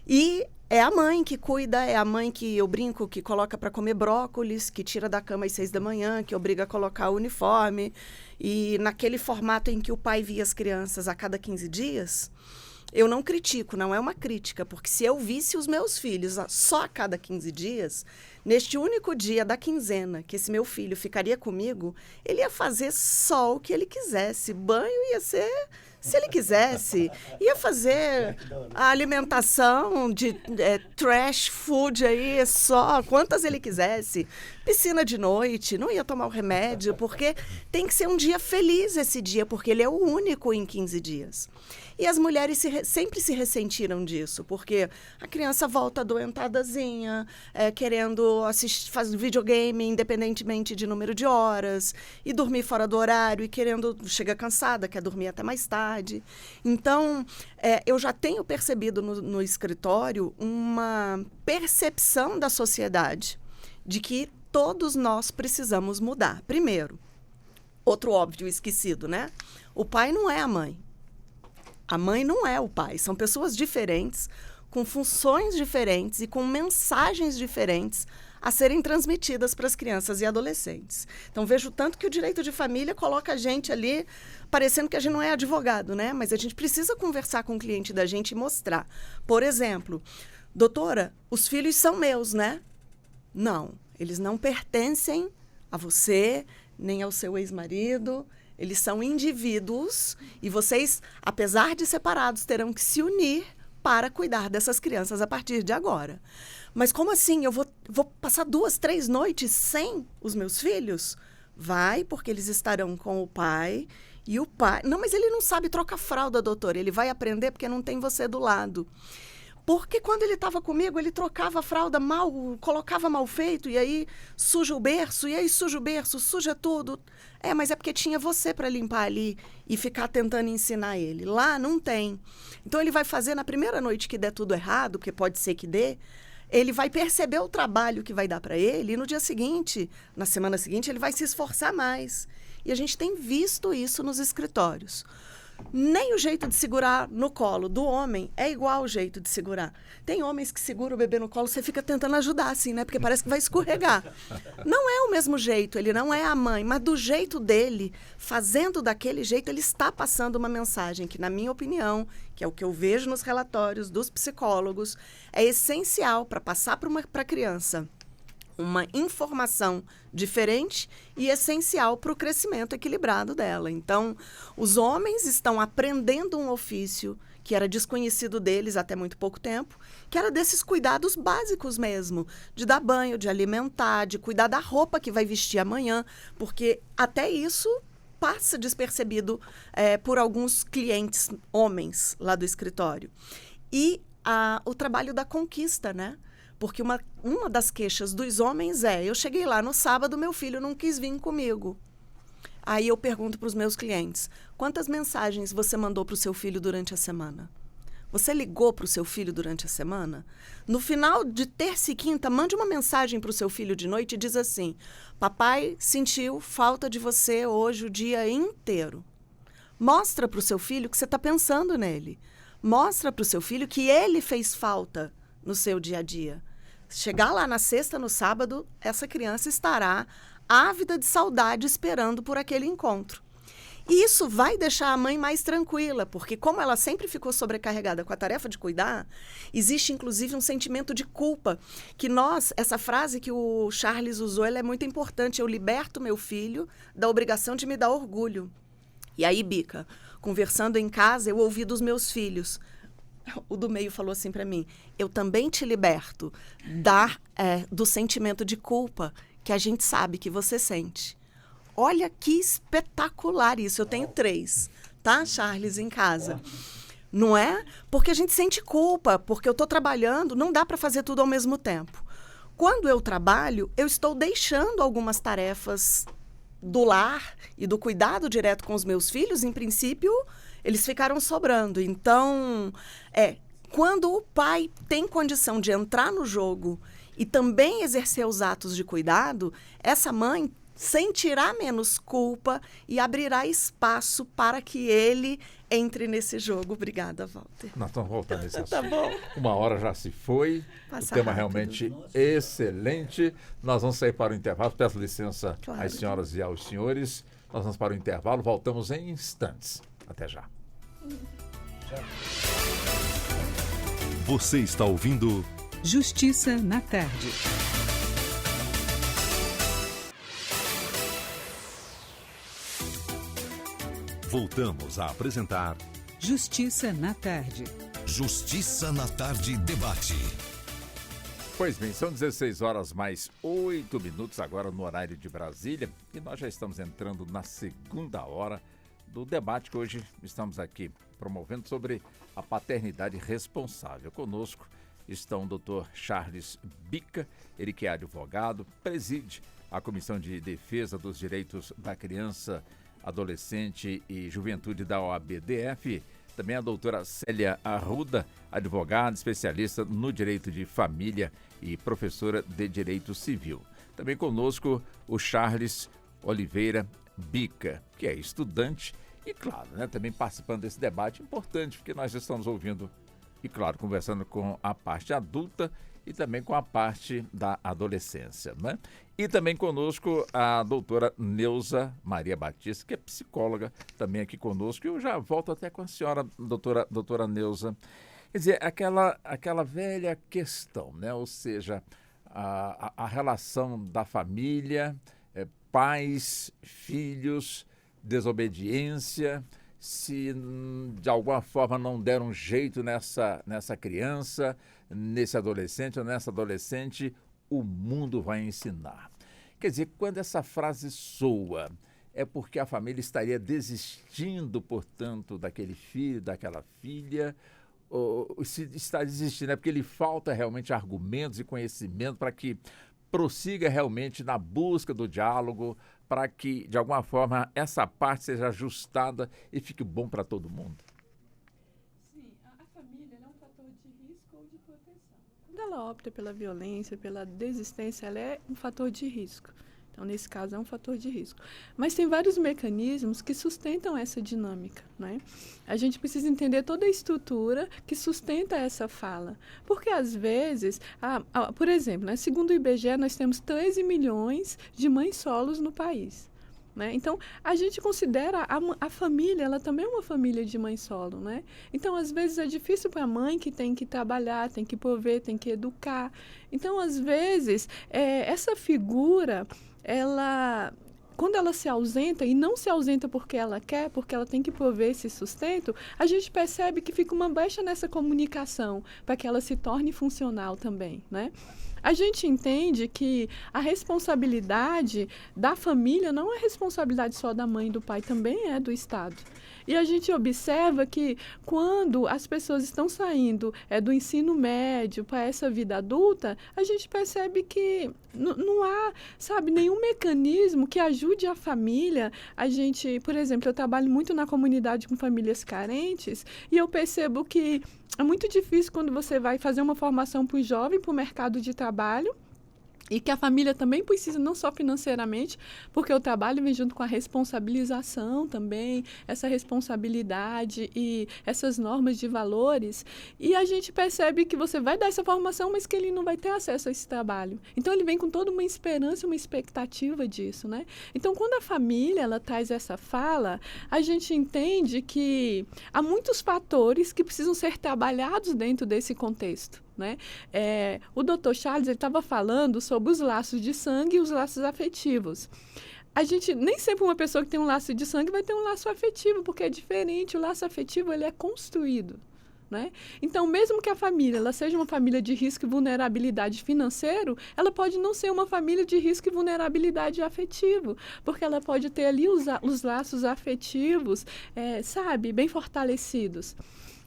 E é a mãe que cuida, é a mãe que eu brinco, que coloca para comer brócolis, que tira da cama às 6 da manhã, que obriga a colocar o uniforme. E naquele formato em que o pai via as crianças a cada 15 dias... Eu não critico, não é uma crítica, porque se eu visse os meus filhos só a cada 15 dias, neste único dia da quinzena que esse meu filho ficaria comigo, ele ia fazer só o que ele quisesse. Banho ia ser, se ele quisesse. Ia fazer a alimentação de trash food aí, só quantas ele quisesse. Piscina de noite, não ia tomar o remédio, porque tem que ser um dia feliz esse dia, porque ele é o único em 15 dias. E as mulheres sempre se ressentiram disso, porque a criança volta adoentadazinha, querendo fazer videogame independentemente de número de horas, e dormir fora do horário, e chega cansada, quer dormir até mais tarde. Então, eu já tenho percebido no escritório uma percepção da sociedade de que todos nós precisamos mudar. Primeiro, outro óbvio esquecido, né? O pai não é a mãe. A mãe não é o pai, são pessoas diferentes, com funções diferentes e com mensagens diferentes a serem transmitidas para as crianças e adolescentes. Então, vejo tanto que o direito de família coloca a gente ali, parecendo que a gente não é advogado, né? Mas a gente precisa conversar com o cliente da gente e mostrar. Por exemplo, doutora, os filhos são meus, né? Não, eles não pertencem a você, nem ao seu ex-marido. Eles são indivíduos e vocês, apesar de separados, terão que se unir para cuidar dessas crianças a partir de agora. Mas como assim? Eu vou passar 2, 3 noites sem os meus filhos? Vai, porque eles estarão com o pai e o pai... Não, mas ele não sabe trocar fralda, doutor. Ele vai aprender porque não tem você do lado. Porque quando ele estava comigo, ele trocava a fralda mal, colocava mal feito, e aí suja o berço, e aí suja o berço, suja tudo. Mas é porque tinha você para limpar ali e ficar tentando ensinar ele. Lá não tem. Então ele vai fazer na primeira noite que der tudo errado, porque pode ser que dê, ele vai perceber o trabalho que vai dar para ele, e no dia seguinte, na semana seguinte, ele vai se esforçar mais. E a gente tem visto isso nos escritórios. Nem o jeito de segurar no colo do homem é igual o jeito de segurar. Tem homens que seguram o bebê no colo, você fica tentando ajudar, assim, né? Porque parece que vai escorregar. Não é o mesmo jeito, ele não é a mãe, mas do jeito dele, fazendo daquele jeito, ele está passando uma mensagem que, na minha opinião, que é o que eu vejo nos relatórios dos psicólogos, é essencial para passar para a criança uma informação diferente e essencial para o crescimento equilibrado dela. Então, os homens estão aprendendo um ofício que era desconhecido deles até muito pouco tempo, que era desses cuidados básicos mesmo, de dar banho, de alimentar, de cuidar da roupa que vai vestir amanhã, porque até isso passa despercebido por alguns clientes homens lá do escritório. E o trabalho da conquista, né? Porque uma das queixas dos homens eu cheguei lá no sábado, meu filho não quis vir comigo. Aí eu pergunto para os meus clientes, quantas mensagens você mandou para o seu filho durante a semana? Você ligou para o seu filho durante a semana? No final de terça e quinta, mande uma mensagem para o seu filho de noite e diz assim, papai sentiu falta de você hoje o dia inteiro. Mostra para o seu filho que você está pensando nele. Mostra para o seu filho que ele fez falta no seu dia a dia. Chegar lá na sexta, no sábado, essa criança estará ávida de saudade esperando por aquele encontro. E isso vai deixar a mãe mais tranquila, porque como ela sempre ficou sobrecarregada com a tarefa de cuidar, existe inclusive um sentimento de culpa, que essa frase que o Charles usou, ela é muito importante, eu liberto meu filho da obrigação de me dar orgulho. E aí, Bica, conversando em casa, eu ouvi dos meus filhos, o do meio falou assim para mim, eu também te liberto do sentimento de culpa que a gente sabe que você sente. Olha que espetacular isso. Eu tenho 3, tá, Charles, em casa. Não é? Porque a gente sente culpa, porque eu estou trabalhando, não dá para fazer tudo ao mesmo tempo. Quando eu trabalho, eu estou deixando algumas tarefas do lar e do cuidado direto com os meus filhos, em princípio, eles ficaram sobrando. Então, quando o pai tem condição de entrar no jogo e também exercer os atos de cuidado, essa mãe sentirá menos culpa e abrirá espaço para que ele entre nesse jogo. Obrigada, Walter. Nós estamos voltando nesse assunto. Tá bom. 1 hora já se foi. Passa o tema rápido. realmente excelente. Nós vamos sair para o intervalo. Peço licença Claro. às senhoras e aos senhores. Nós vamos para o intervalo. Voltamos em instantes. Até já. Você está ouvindo Justiça na Tarde. Voltamos a apresentar Justiça na Tarde. Justiça na Tarde Debate. Pois bem, são 16 horas mais 8 minutos agora no horário de Brasília e nós já estamos entrando na segunda hora do debate que hoje estamos aqui promovendo sobre a paternidade responsável. Conosco estão o Dr. Charles Bica, ele que é advogado, preside a Comissão de Defesa dos Direitos da Criança, Adolescente e Juventude da OAB-DF, também a doutora Célia Arruda, advogada, especialista no direito de família e professora de direito civil. Também conosco o Charles Oliveira Bica, que é estudante e, claro, também participando desse debate importante, porque nós estamos ouvindo e, claro, conversando com a parte adulta e também com a parte da adolescência, né? E também conosco a doutora Neuza Maria Batista, que é psicóloga também aqui conosco. Eu já volto até com a senhora, doutora Neuza. Quer dizer, aquela velha questão, né? Ou seja, a relação da família, pais, filhos, desobediência, se de alguma forma não der um jeito nessa criança, nesse adolescente ou nessa adolescente, o mundo vai ensinar. Quer dizer, quando essa frase soa, é porque a família estaria desistindo, portanto, daquele filho, daquela filha, se está desistindo, é porque lhe falta realmente argumentos e conhecimento para que prossiga realmente na busca do diálogo, para que, de alguma forma, essa parte seja ajustada e fique bom para todo mundo? Sim, a família é um fator de risco ou de proteção. Quando ela opta pela violência, pela desistência, ela é um fator de risco. Então, nesse caso, é um fator de risco. Mas tem vários mecanismos que sustentam essa dinâmica, né? A gente precisa entender toda a estrutura que sustenta essa fala. Porque, às vezes, por exemplo, né, segundo o IBGE, nós temos 13 milhões de mães solos no país. Né? Então, a gente considera a família, ela também é uma família de mãe solo, né? Então, às vezes, é difícil para a mãe que tem que trabalhar, tem que prover, tem que educar. Então, às vezes, essa figura, quando ela se ausenta, e não se ausenta porque ela quer, porque ela tem que prover esse sustento, a gente percebe que fica uma brecha nessa comunicação para que ela se torne funcional também, né? A gente entende que a responsabilidade da família não é responsabilidade só da mãe e do pai, também é do Estado. E a gente observa que quando as pessoas estão saindo do ensino médio para essa vida adulta, a gente percebe que não há, nenhum mecanismo que ajude a família. A gente, por exemplo, eu trabalho muito na comunidade com famílias carentes e eu percebo que é muito difícil quando você vai fazer uma formação para o jovem, para o mercado de trabalho, e que a família também precisa, não só financeiramente, porque o trabalho vem junto com a responsabilização também, essa responsabilidade e essas normas de valores. E a gente percebe que você vai dar essa formação, mas que ele não vai ter acesso a esse trabalho. Então, ele vem com toda uma esperança, uma expectativa disso, né? Então, quando a família ela traz essa fala, a gente entende que há muitos fatores que precisam ser trabalhados dentro desse contexto. Né? O Dr. Charles estava falando sobre os laços de sangue e os laços afetivos. A gente, nem sempre uma pessoa que tem um laço de sangue vai ter um laço afetivo, porque é diferente. O laço afetivo ele é construído. Né? Então, mesmo que a família ela seja uma família de risco e vulnerabilidade financeiro, ela pode não ser uma família de risco e vulnerabilidade afetivo, porque ela pode ter ali os laços afetivos, bem fortalecidos.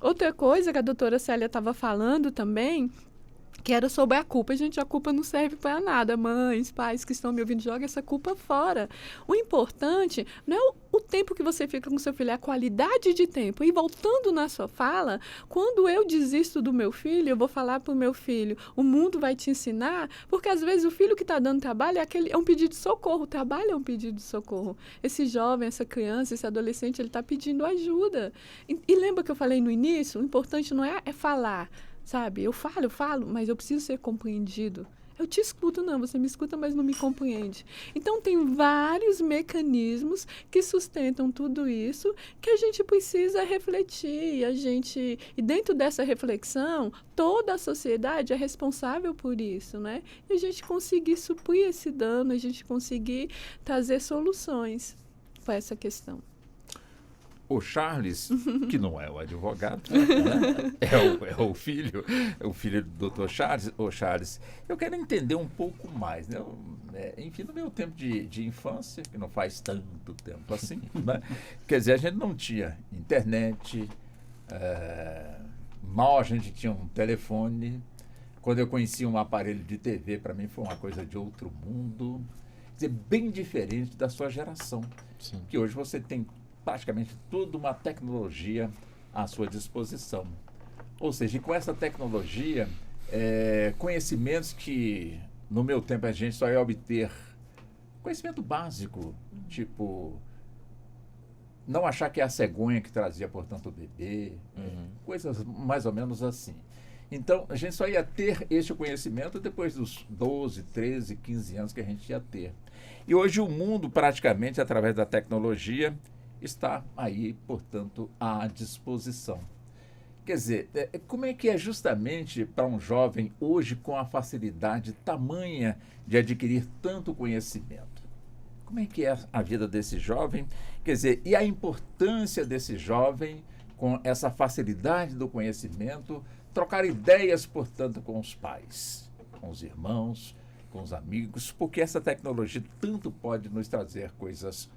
Outra coisa que a doutora Célia estava falando também, que era sobre a culpa. Gente, a culpa não serve para nada. Mães, pais que estão me ouvindo, joga essa culpa fora. O importante não é o tempo que você fica com seu filho, é a qualidade de tempo. E voltando na sua fala, quando eu desisto do meu filho, eu vou falar para o meu filho, o mundo vai te ensinar, porque às vezes o filho que está dando trabalho é um pedido de socorro. O trabalho é um pedido de socorro. Esse jovem, essa criança, esse adolescente, ele está pedindo ajuda. E lembra que eu falei no início? O importante não é falar, eu falo, mas eu preciso ser compreendido. Eu te escuto, não, você me escuta, mas não me compreende. Então, tem vários mecanismos que sustentam tudo isso que a gente precisa refletir. E dentro dessa reflexão, toda a sociedade é responsável por isso, né? E a gente conseguir suprir esse dano, a gente conseguir trazer soluções para essa questão. O Charles, que não é o advogado, né? é o filho do Dr. Charles. Ô, Charles, eu quero entender um pouco mais, né? Enfim, no meu tempo de infância, que não faz tanto tempo assim, né? Quer dizer, a gente não tinha internet, mal a gente tinha um telefone. Quando eu conheci um aparelho de TV, para mim foi uma coisa de outro mundo. Quer dizer, bem diferente da sua geração. Sim. Que hoje você tem praticamente toda uma tecnologia à sua disposição. Ou seja, com essa tecnologia, conhecimentos que no meu tempo a gente só ia obter conhecimento básico, tipo não achar que é a cegonha que trazia, portanto, o bebê, coisas mais ou menos assim. Então, a gente só ia ter este conhecimento depois dos 12, 13, 15 anos que a gente ia ter. E hoje o mundo, praticamente, através da tecnologia, está aí, portanto, à disposição. Quer dizer, como é que é justamente para um jovem hoje com a facilidade tamanha de adquirir tanto conhecimento? Como é que é a vida desse jovem? Quer dizer, e a importância desse jovem com essa facilidade do conhecimento, trocar ideias, portanto, com os pais, com os irmãos, com os amigos, porque essa tecnologia tanto pode nos trazer coisas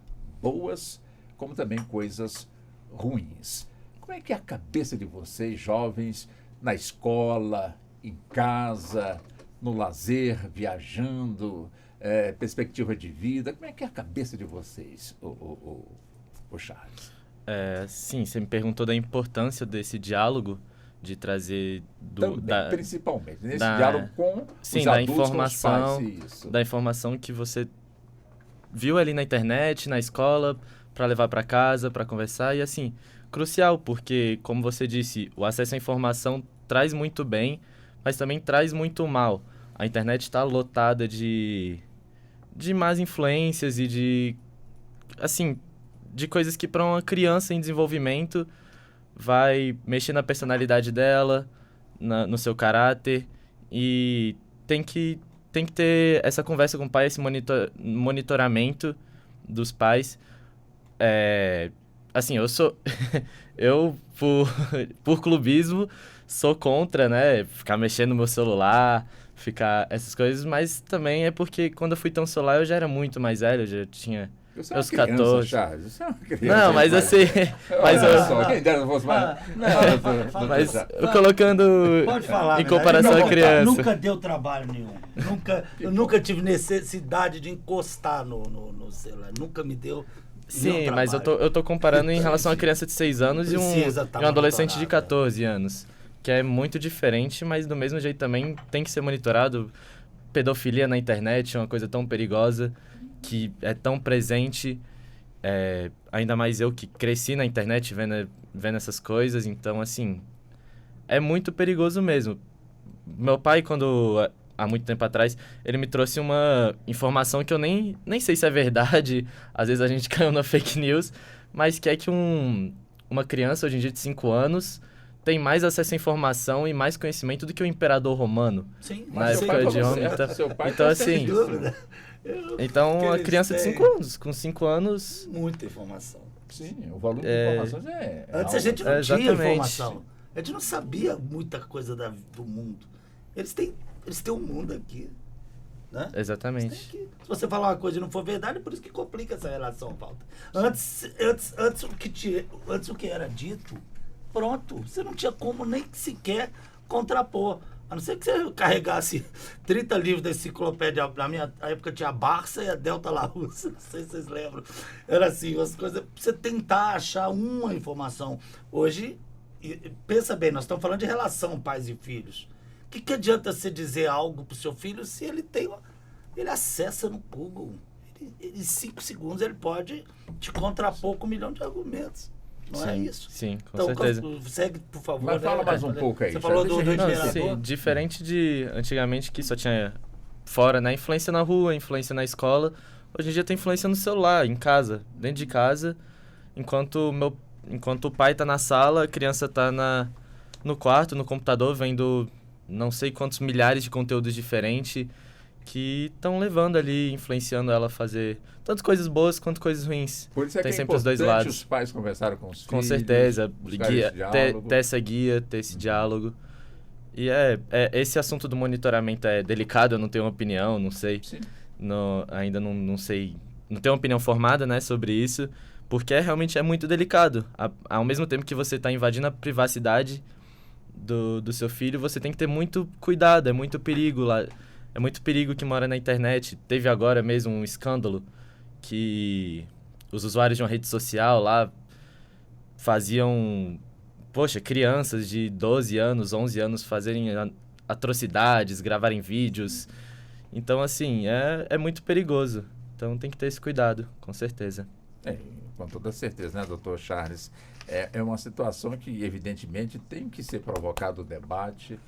boas, como também coisas ruins. como é que é a cabeça de vocês, jovens, na escola, em casa, no lazer, viajando, perspectiva de vida? Como é que é a cabeça de vocês, o Charles? Sim, você me perguntou da importância desse diálogo, de trazer principalmente, nesse diálogo com os da adultos, informação, com os pais, isso. Da informação que você viu ali na internet, na escola, para levar para casa, para conversar, e assim, crucial, porque, como você disse, o acesso à informação traz muito bem, mas também traz muito mal. A internet está lotada de más influências e de coisas que para uma criança em desenvolvimento vai mexer na personalidade dela, no seu caráter, e tem que ter essa conversa com o pai, esse monitoramento dos pais. Eu, por clubismo, sou contra, né, ficar mexendo no meu celular, ficar essas coisas, mas também é porque quando eu fui ter um celular eu já era muito mais velho, eu já tinha meus 14. Charles, você é uma criança. Não, mas assim... Quem dera não fosse mais... Mas eu colocando Pode falar, em comparação à criança. Nunca deu trabalho nenhum. Eu nunca tive necessidade de encostar no celular. Nunca me deu... Sim, mas eu tô comparando em relação a criança de 6 anos e um adolescente de 14 anos. Que é muito diferente, mas do mesmo jeito também tem que ser monitorado. Pedofilia na internet é uma coisa tão perigosa, que é tão presente. Ainda mais eu que cresci na internet vendo essas coisas. Então, assim, é muito perigoso mesmo. Meu pai, há muito tempo atrás, ele me trouxe uma informação que eu nem sei se é verdade, às vezes a gente caiu na fake news, mas que é que uma criança, hoje em dia de 5 anos, tem mais acesso à informação e mais conhecimento do que o imperador romano. Sim, na época de Roma. Então, assim... Então, a criança de 5 anos, com 5 anos... Muita informação. Sim, o volume de informações Antes a gente não tinha informação. A gente não sabia muita coisa do mundo. Eles têm um mundo aqui, né? Exatamente. Se você falar uma coisa e não for verdade, é por isso que complica essa relação, Walter. Antes o que era dito, pronto. Você não tinha como nem sequer contrapor. A não ser que você carregasse 30 livros da enciclopédia. Na minha época tinha a Barça e a Delta Larousse. Não sei se vocês lembram. Era assim, as coisas... Pra você tentar achar uma informação. Hoje, pensa bem, nós estamos falando de relação pais e filhos. O que adianta você dizer algo pro seu filho se ele ele acessa no Google? Em 5 segundos ele pode te contrapor com 1 milhão de argumentos. Não é isso? Sim, com certeza. Segue, por favor. Mas fala mais um pouco aí. Você falou do imperador? Sim, diferente de antigamente que só tinha fora, né? Influência na rua, influência na escola. Hoje em dia tem influência no celular, em casa, dentro de casa. Enquanto o pai tá na sala, a criança tá no quarto, no computador, vendo não sei quantos milhares de conteúdos diferentes que estão levando ali, influenciando ela a fazer tanto coisas boas quanto coisas ruins. Por isso é tem que é sempre os dois importante lados. Os pais conversaram com os filhos. Com certeza, ter essa guia, ter esse diálogo. E esse assunto do monitoramento é delicado, eu não tenho uma opinião, não sei. Ainda não sei, não tenho uma opinião formada, né, sobre isso, porque realmente é muito delicado. Ao mesmo tempo que você está invadindo a privacidade do seu filho, você tem que ter muito cuidado, é muito perigo lá. É muito perigo que mora na internet. Teve agora mesmo um escândalo que os usuários de uma rede social lá faziam, crianças de 12 anos, 11 anos fazerem atrocidades, gravarem vídeos. Então, assim, é muito perigoso. Então tem que ter esse cuidado, com certeza. Com toda certeza, né, doutor Charles? É uma situação que, evidentemente, tem que ser provocado o debate.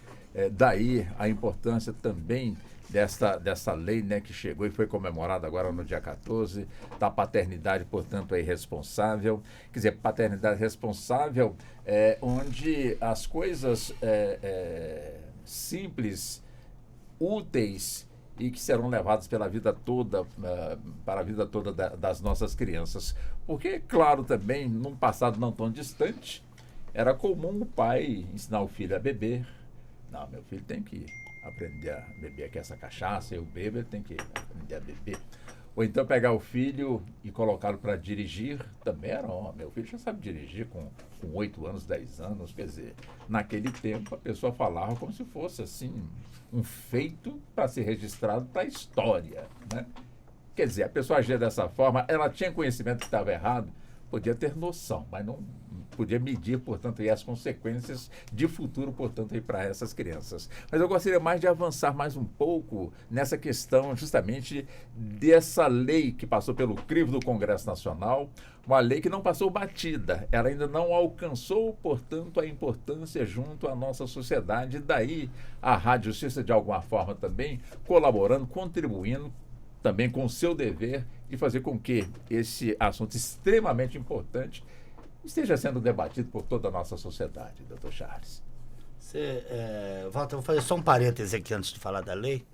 Daí a importância também dessa lei, né, que chegou e foi comemorada agora no dia 14, da paternidade, portanto, responsável. Quer dizer, paternidade responsável onde as coisas simples, úteis e que serão levadas pela vida toda, para a vida toda das nossas crianças. Porque, claro, também, num passado não tão distante, era comum o pai ensinar o filho a beber. Não, meu filho tem que aprender a beber aqui essa cachaça, eu bebo, ele tem que aprender a beber. Ou então pegar o filho e colocá-lo para dirigir, também era homem. Meu filho já sabe dirigir com 8 anos, 10 anos. Quer dizer, naquele tempo a pessoa falava como se fosse assim, um feito para ser registrado para a história, né? Quer dizer, a pessoa agia dessa forma, ela tinha conhecimento que estava errado, podia ter noção, mas não podia medir, portanto, aí as consequências de futuro, portanto, aí para essas crianças. Mas eu gostaria mais de avançar mais um pouco nessa questão justamente dessa lei que passou pelo crivo do Congresso Nacional, uma lei que não passou batida, ela ainda não alcançou, portanto, a importância junto à nossa sociedade, daí a Rádio Justiça, de alguma forma também, colaborando, contribuindo, também com o seu dever de fazer com que esse assunto extremamente importante esteja sendo debatido por toda a nossa sociedade, doutor Charles. Walter, eu vou fazer só um parêntese aqui antes de falar da lei.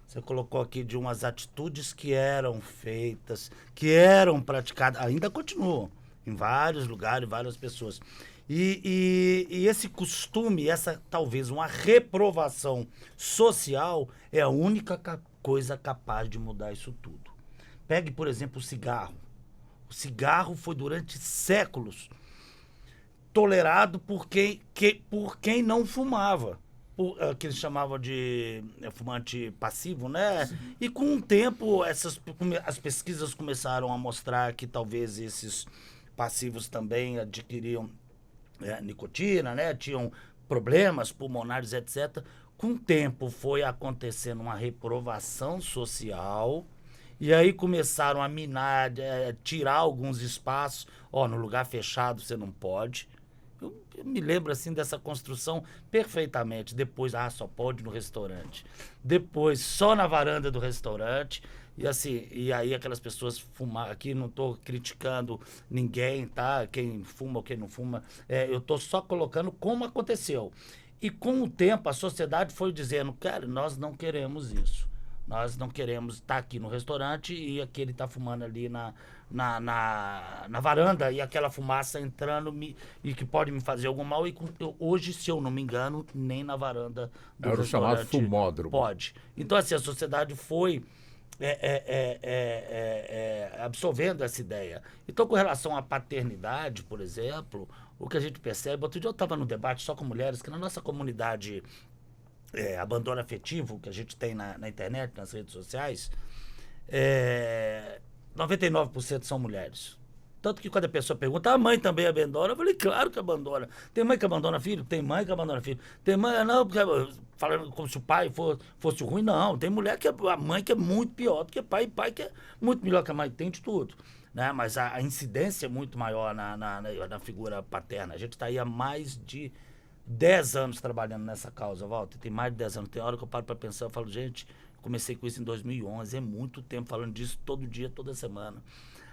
Você colocou aqui de umas atitudes que eram feitas, que eram praticadas, ainda continuam, em vários lugares, várias pessoas. E esse costume, essa talvez uma reprovação social, é a única coisa capaz de mudar isso tudo. Pegue, por exemplo, o cigarro. O cigarro foi durante séculos tolerado por quem não fumava. Que eles chamavam de fumante passivo, né? Sim. E com o tempo, as pesquisas começaram a mostrar que talvez esses passivos também adquiriam nicotina, né? Tinham problemas pulmonares, etc. Com o tempo foi acontecendo uma reprovação social. E aí começaram a minar, tirar alguns espaços. No lugar fechado você não pode. Eu me lembro assim dessa construção perfeitamente. Depois, só pode no restaurante. Depois, só na varanda do restaurante. E assim, e aí aquelas pessoas fumar. Aqui não estou criticando ninguém, tá? Quem fuma ou quem não fuma. Eu estou só colocando como aconteceu. E com o tempo a sociedade foi dizendo, cara, nós não queremos isso. Nós não queremos estar aqui no restaurante e aquele está fumando ali na varanda e aquela fumaça entrando e que pode me fazer algum mal. E hoje, se eu não me engano, nem na varanda do restaurante. Era o chamado fumódromo. Pode. Então, assim, a sociedade foi absorvendo essa ideia. Então, com relação à paternidade, por exemplo, o que a gente percebe... Outro dia eu estava no debate só com mulheres, que na nossa comunidade... abandono afetivo que a gente tem na internet, nas redes sociais, 99% são mulheres. Tanto que quando a pessoa pergunta, a mãe também abandona? Eu falei, claro que abandona. Tem mãe que abandona filho? Tem mãe que abandona filho. Tem mãe, não, porque, falando como se o pai fosse ruim, não. Tem mulher que a mãe que é muito pior do que pai, e pai que é muito melhor que a mãe, tem de tudo. Né? Mas a incidência é muito maior na figura paterna. A gente está aí há mais de 10 anos trabalhando nessa causa, Walter. Tem mais de 10 anos. Tem hora que eu paro para pensar, eu falo, gente, comecei com isso em 2011, é muito tempo falando disso todo dia, toda semana.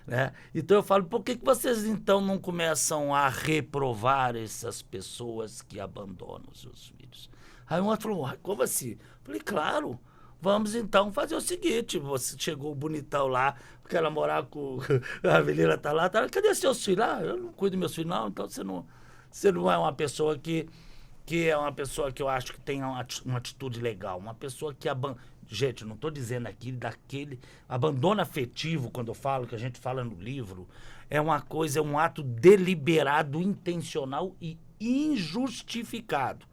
Né? Então eu falo, por que vocês então não começam a reprovar essas pessoas que abandonam os seus filhos? Aí um outro falou, como assim? Eu falei, claro, vamos então fazer o seguinte, você chegou bonitão lá, porque ela morar com... A Avelina tá lá, cadê seus filhos? Eu não cuido dos meus filhos, não, então você não é uma pessoa que é uma pessoa que eu acho que tem uma atitude legal, uma pessoa que gente, não estou dizendo aqui daquele abandono afetivo, quando eu falo, que a gente fala no livro, é um ato deliberado, intencional e injustificado.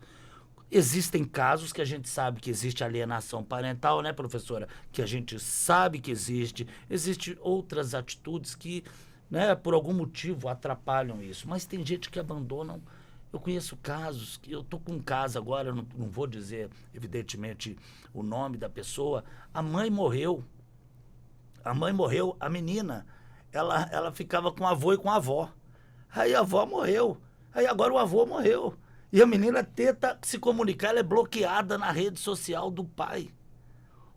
Existem casos que a gente sabe que existe alienação parental, né, professora? Que a gente sabe que existe outras atitudes que, né, por algum motivo atrapalham isso, mas tem gente que abandonam. Eu conheço casos, eu estou com um caso agora, eu não vou dizer, evidentemente, o nome da pessoa. A mãe morreu, a menina, ela ficava com o avô e com a avó. Aí a avó morreu, aí agora o avô morreu. E a menina tenta se comunicar, ela é bloqueada na rede social do pai.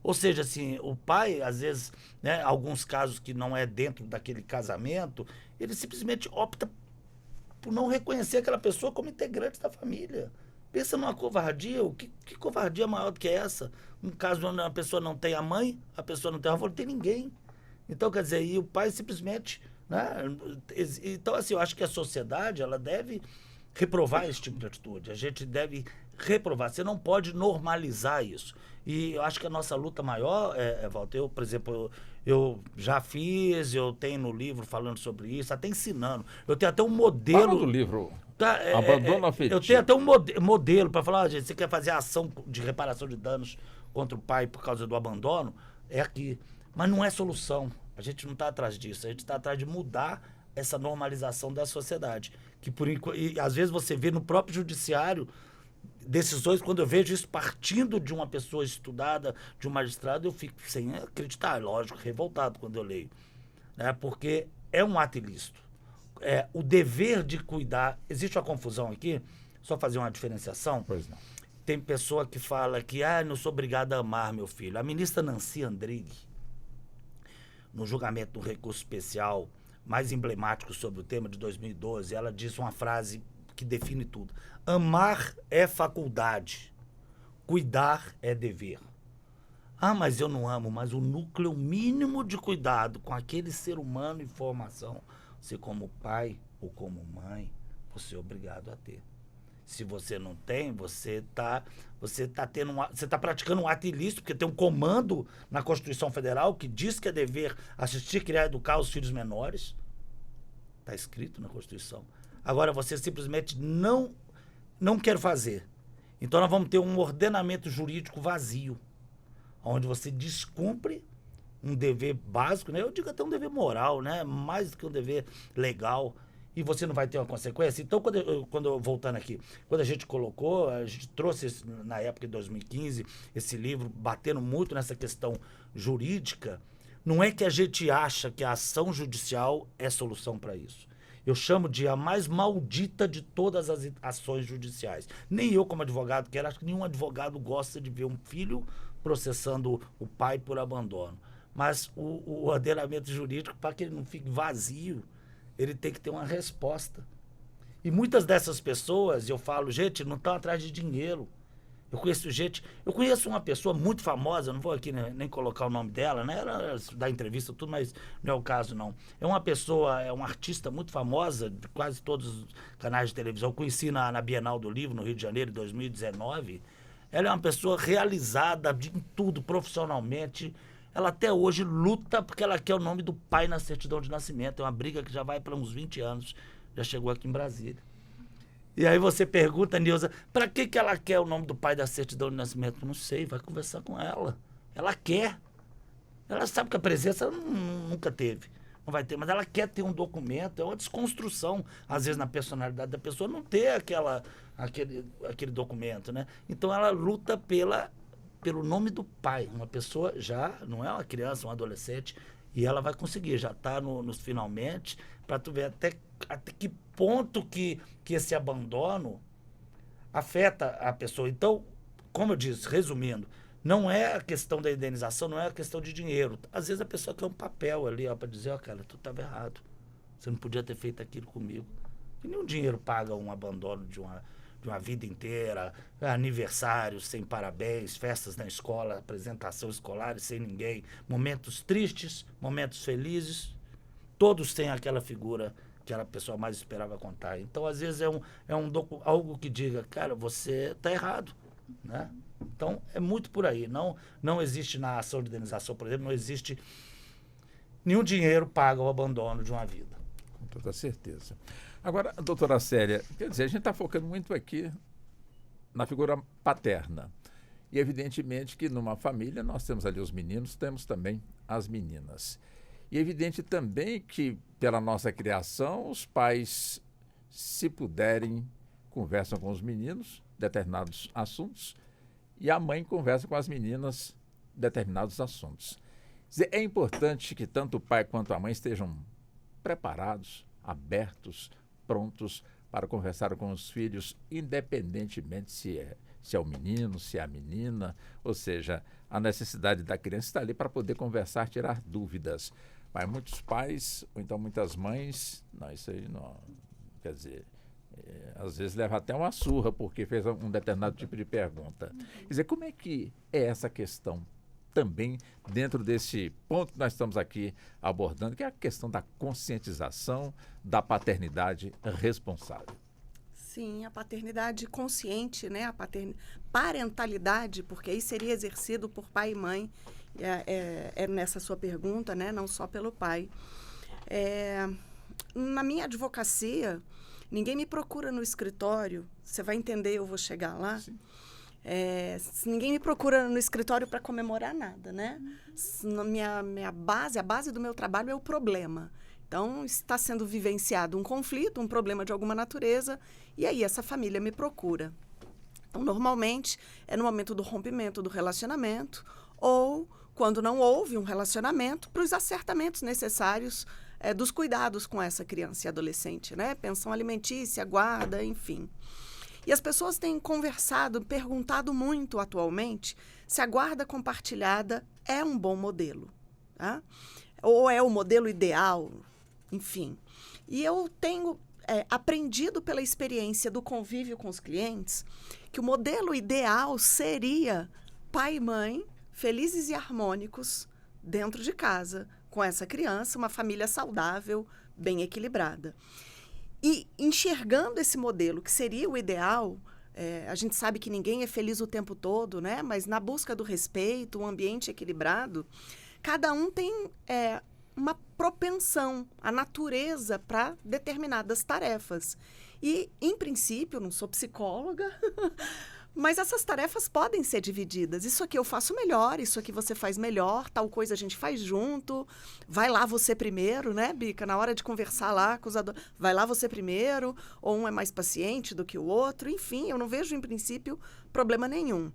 Ou seja, assim, o pai, às vezes, né, alguns casos que não é dentro daquele casamento, ele simplesmente opta por não reconhecer aquela pessoa como integrante da família. Pensa numa covardia, que covardia maior do que essa? Um caso onde a pessoa não tem a mãe, a pessoa não tem a avó, não tem ninguém. Então, quer dizer, e o pai simplesmente... Né? Então, assim, eu acho que a sociedade, ela deve reprovar esse tipo de atitude. A gente deve reprovar, você não pode normalizar isso. E eu acho que a nossa luta maior, Walter, eu, por exemplo, eu já fiz, eu tenho no livro falando sobre isso, até ensinando. Eu tenho até um modelo... Fala do livro Abandono Afetivo. Eu tenho até um modelo para falar, gente, você quer fazer ação de reparação de danos contra o pai por causa do abandono? É aqui. Mas não é solução. A gente não está atrás disso. A gente está atrás de mudar essa normalização da sociedade. E às vezes você vê no próprio judiciário decisões, quando eu vejo isso partindo de uma pessoa estudada, de um magistrado, eu fico sem acreditar, lógico, revoltado quando eu leio. Né? Porque é um ato ilícito. O dever de cuidar... Existe uma confusão aqui, só fazer uma diferenciação. Pois não. Tem pessoa que fala que não sou obrigada a amar meu filho. A ministra Nancy Andrighi, no julgamento do recurso especial mais emblemático sobre o tema de 2012, ela disse uma frase que define tudo. Amar é faculdade, cuidar é dever. Mas eu não amo, mas o núcleo mínimo de cuidado com aquele ser humano em formação, você como pai ou como mãe, você é obrigado a ter. Se você não tem, você tá praticando um ato ilícito, porque tem um comando na Constituição Federal que diz que é dever assistir, criar e educar os filhos menores. Está escrito na Constituição. Agora você simplesmente não quer fazer. Então nós vamos ter um ordenamento jurídico vazio, onde você descumpre um dever básico, né? Eu digo até um dever moral, né? Mais do que um dever legal, e você não vai ter uma consequência. Então, voltando aqui, quando a gente trouxe na época de 2015, esse livro, batendo muito nessa questão jurídica, não é que a gente acha que a ação judicial é solução para isso. Eu chamo de a mais maldita de todas as ações judiciais. Nem eu, como advogado, quero, acho que nenhum advogado gosta de ver um filho processando o pai por abandono. Mas o ordenamento jurídico, para que ele não fique vazio, ele tem que ter uma resposta. E muitas dessas pessoas, eu falo, gente, não estão atrás de dinheiro. Eu conheço uma pessoa muito famosa, não vou aqui nem colocar o nome dela, né? Ela dá entrevista tudo, mas não é o caso, não. É uma artista muito famosa, de quase todos os canais de televisão. Eu conheci na Bienal do Livro, no Rio de Janeiro, em 2019. Ela é uma pessoa realizada em tudo, profissionalmente. Ela até hoje luta porque ela quer o nome do pai na certidão de nascimento. É uma briga que já vai para uns 20 anos. Já chegou aqui em Brasília. E aí você pergunta, Nilza, para que ela quer o nome do pai da certidão de nascimento? Não sei, vai conversar com ela. Ela quer. Ela sabe que a presença ela nunca teve. Não vai ter, mas ela quer ter um documento. É uma desconstrução, às vezes, na personalidade da pessoa, não ter aquele documento, né? Então ela luta pelo nome do pai. Uma pessoa já não é uma criança, um adolescente, e ela vai conseguir, já está nos finalmente, para tu ver até que ponto que esse abandono afeta a pessoa. Então, como eu disse, resumindo, não é a questão da indenização, não é a questão de dinheiro. Às vezes a pessoa quer um papel ali, para dizer, cara, tu estava errado. Você não podia ter feito aquilo comigo. E nenhum dinheiro paga um abandono de uma vida inteira, aniversários sem parabéns, festas na escola, apresentação escolar sem ninguém, momentos tristes, momentos felizes, todos têm aquela figura que a pessoa mais esperava contar. Então, às vezes, algo que diga, cara, você está errado, né? Então, é muito por aí. Não existe na ação de indenização, por exemplo, não existe nenhum dinheiro paga o abandono de uma vida. Com toda certeza. Agora, doutora Célia, quer dizer, a gente está focando muito aqui na figura paterna. E, evidentemente, que numa família nós temos ali os meninos, temos também as meninas. E é evidente também que, pela nossa criação, os pais, se puderem, conversam com os meninos determinados assuntos e a mãe conversa com as meninas determinados assuntos. Quer dizer, é importante que tanto o pai quanto a mãe estejam preparados, abertos, prontos para conversar com os filhos, independentemente se é o menino, se é a menina, ou seja, a necessidade da criança está ali para poder conversar, tirar dúvidas. Mas muitos pais, ou então muitas mães, não, isso aí não, quer dizer, às vezes leva até uma surra porque fez um determinado tipo de pergunta. Quer dizer, como é que é essa questão também dentro desse ponto que nós estamos aqui abordando, que é a questão da conscientização da paternidade responsável? Sim, a paternidade consciente, né? A parentalidade, porque aí seria exercido por pai e mãe, é nessa sua pergunta, né? Não só pelo pai. Na minha advocacia, ninguém me procura no escritório, você vai entender, eu vou chegar lá. Ninguém me procura no escritório para comemorar nada, né? A base do meu trabalho é o problema. Então, está sendo vivenciado um conflito, um problema de alguma natureza, e aí essa família me procura. Então, normalmente, é no momento do rompimento do relacionamento, ou quando não houve um relacionamento, para os acertamentos necessários dos cuidados com essa criança e adolescente, né? Pensão alimentícia, guarda, enfim. E as pessoas têm conversado, perguntado muito atualmente se a guarda compartilhada é um bom modelo, tá? Ou é o modelo ideal, enfim. E eu tenho aprendido pela experiência do convívio com os clientes que o modelo ideal seria pai e mãe felizes e harmônicos dentro de casa, com essa criança, uma família saudável, bem equilibrada. E enxergando esse modelo, que seria o ideal, a gente sabe que ninguém é feliz o tempo todo, né? Mas na busca do respeito, um ambiente equilibrado, cada um tem uma propensão, a natureza para determinadas tarefas. E, em princípio, eu não sou psicóloga, mas essas tarefas podem ser divididas. Isso aqui eu faço melhor, isso aqui você faz melhor, tal coisa a gente faz junto. Vai lá você primeiro, né, Bica? Na hora de conversar lá com os adultos, vai lá você primeiro, ou um é mais paciente do que o outro. Enfim, eu não vejo, em princípio, problema nenhum.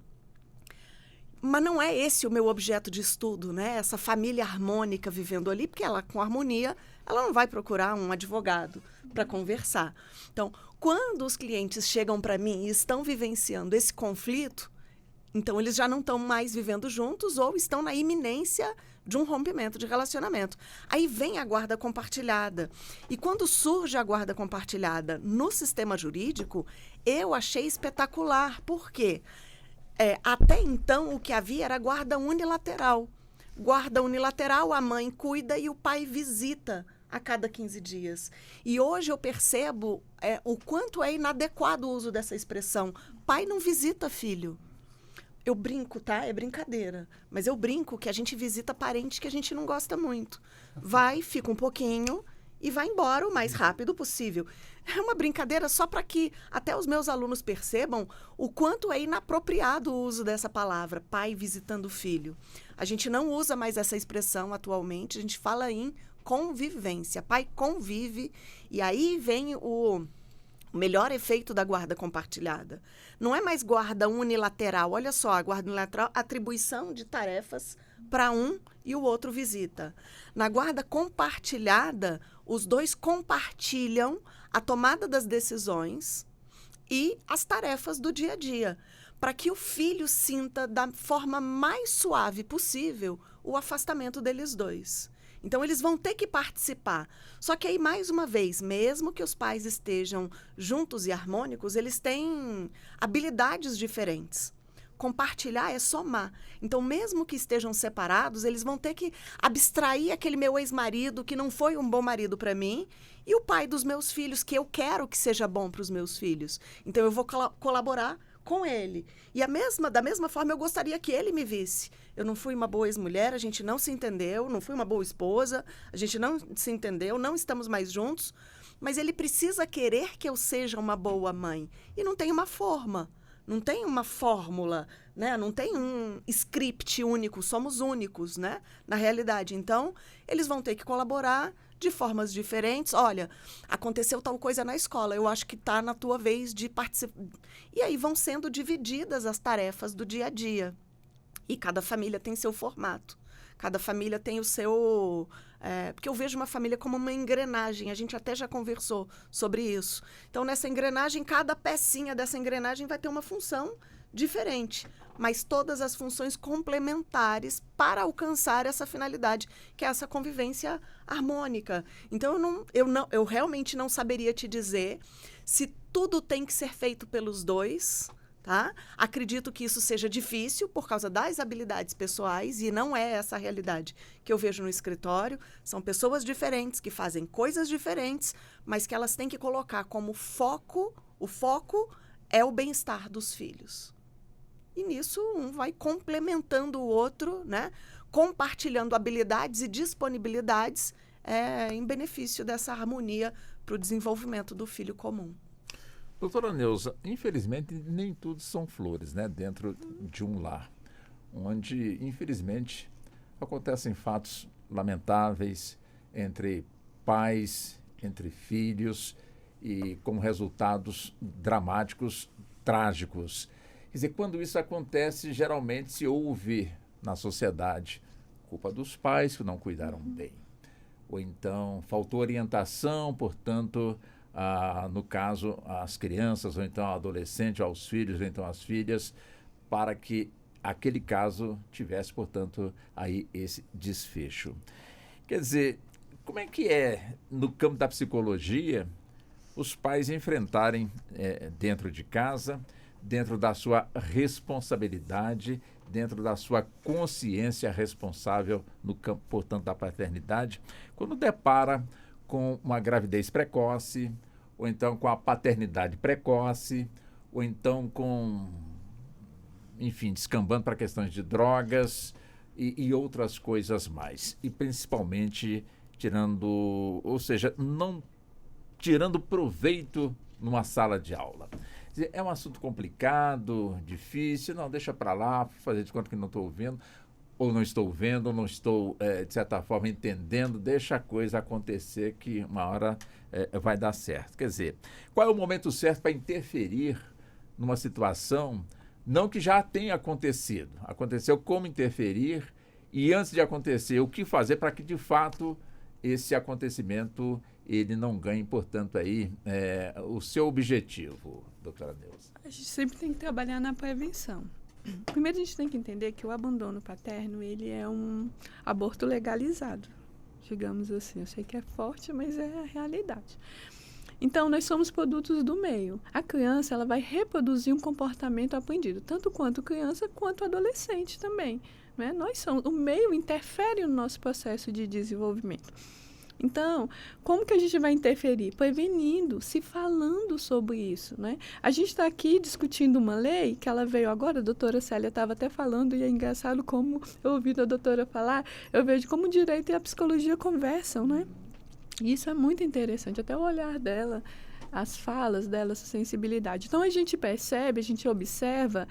Mas não é esse o meu objeto de estudo, né? Essa família harmônica vivendo ali, porque ela, com harmonia, ela não vai procurar um advogado para conversar. Então, quando os clientes chegam para mim e estão vivenciando esse conflito, então eles já não estão mais vivendo juntos ou estão na iminência de um rompimento de relacionamento. Aí vem a guarda compartilhada. E quando surge a guarda compartilhada no sistema jurídico, eu achei espetacular. Por quê? Até então, o que havia era guarda unilateral. Guarda unilateral, a mãe cuida e o pai visita a cada 15 dias. E hoje eu percebo o quanto é inadequado o uso dessa expressão. Pai não visita filho. Eu brinco, tá? É brincadeira. Mas eu brinco que a gente visita parente que a gente não gosta muito. Vai, fica um pouquinho e vai embora o mais rápido possível. É uma brincadeira só para que até os meus alunos percebam o quanto é inapropriado o uso dessa palavra, pai visitando o filho. A gente não usa mais essa expressão atualmente, a gente fala em convivência. Pai convive e aí vem o melhor efeito da guarda compartilhada. Não é mais guarda unilateral. Olha só, a guarda unilateral, atribuição de tarefas para um e o outro visita. Na guarda compartilhada, os dois compartilham a tomada das decisões e as tarefas do dia a dia, para que o filho sinta da forma mais suave possível o afastamento deles dois. Então, eles vão ter que participar. Só que aí, mais uma vez, mesmo que os pais estejam juntos e harmônicos, eles têm habilidades diferentes. Compartilhar é somar. Então, mesmo que estejam separados, eles vão ter que abstrair aquele meu ex-marido que não foi um bom marido para mim e o pai dos meus filhos, que eu quero que seja bom para os meus filhos. Então, eu vou colaborar com ele. E da mesma forma, eu gostaria que ele me visse. Eu não fui uma boa ex-mulher, a gente não se entendeu, não fui uma boa esposa, a gente não se entendeu, não estamos mais juntos, mas ele precisa querer que eu seja uma boa mãe. E não tem uma forma. Não tem uma fórmula, né? Não tem um script único, somos únicos, né? Na realidade. Então, eles vão ter que colaborar de formas diferentes. Olha, aconteceu tal coisa na escola, eu acho que está na tua vez de participar. E aí vão sendo divididas as tarefas do dia a dia. E cada família tem seu formato. Cada família tem o seu... porque eu vejo uma família como uma engrenagem. A gente até já conversou sobre isso. Então, nessa engrenagem, cada pecinha dessa engrenagem vai ter uma função diferente. Mas todas as funções complementares para alcançar essa finalidade, que é essa convivência harmônica. Então, eu realmente não saberia te dizer se tudo tem que ser feito pelos dois, Tá? Acredito que isso seja difícil por causa das habilidades pessoais e não é essa a realidade que eu vejo no escritório. São pessoas diferentes que fazem coisas diferentes, mas que elas têm que colocar como foco, o foco é o bem-estar dos filhos. E nisso um vai complementando o outro, né? Compartilhando habilidades e disponibilidades em benefício dessa harmonia para o desenvolvimento do filho comum. Doutora Neuza, infelizmente nem tudo são flores, né? Dentro de um lar, onde, infelizmente, acontecem fatos lamentáveis entre pais, entre filhos e como resultados dramáticos, trágicos. Quer dizer, quando isso acontece, geralmente se ouve na sociedade culpa dos pais que não cuidaram bem. Ou então faltou orientação, portanto, no caso, às crianças, ou então ao adolescente, aos filhos, ou então às filhas, para que aquele caso tivesse, portanto, aí esse desfecho. Quer dizer, como é que é, no campo da psicologia, os pais enfrentarem dentro de casa, dentro da sua responsabilidade, dentro da sua consciência responsável no campo, portanto, da paternidade, quando depara com uma gravidez precoce, ou então com a paternidade precoce, ou então com, enfim, descambando para questões de drogas e outras coisas mais. E principalmente tirando, ou seja, não tirando proveito numa sala de aula. É um assunto complicado, difícil, não, deixa para lá, fazer de conta que não estou ouvindo, ou não estou vendo, ou não estou, de certa forma, entendendo, deixa a coisa acontecer que uma hora vai dar certo. Quer dizer, qual é o momento certo para interferir numa situação, não que já tenha acontecido, aconteceu, como interferir, e antes de acontecer, o que fazer para que, de fato, esse acontecimento ele não ganhe, portanto, aí o seu objetivo, doutora Neuza? A gente sempre tem que trabalhar na prevenção. Primeiro, a gente tem que entender que o abandono paterno, ele é um aborto legalizado, digamos assim. Eu sei que é forte, mas é a realidade. Então, nós somos produtos do meio. A criança, ela vai reproduzir um comportamento aprendido, tanto quanto criança, quanto adolescente também, né? O meio interfere no nosso processo de desenvolvimento. Então, como que a gente vai interferir? Prevenindo, se falando sobre isso, né? A gente está aqui discutindo uma lei que ela veio agora, a doutora Célia estava até falando, e é engraçado como eu ouvi a doutora falar, eu vejo como o direito e a psicologia conversam, né? E isso é muito interessante, até o olhar dela, as falas dela, essa sensibilidade. Então, a gente percebe, a gente observa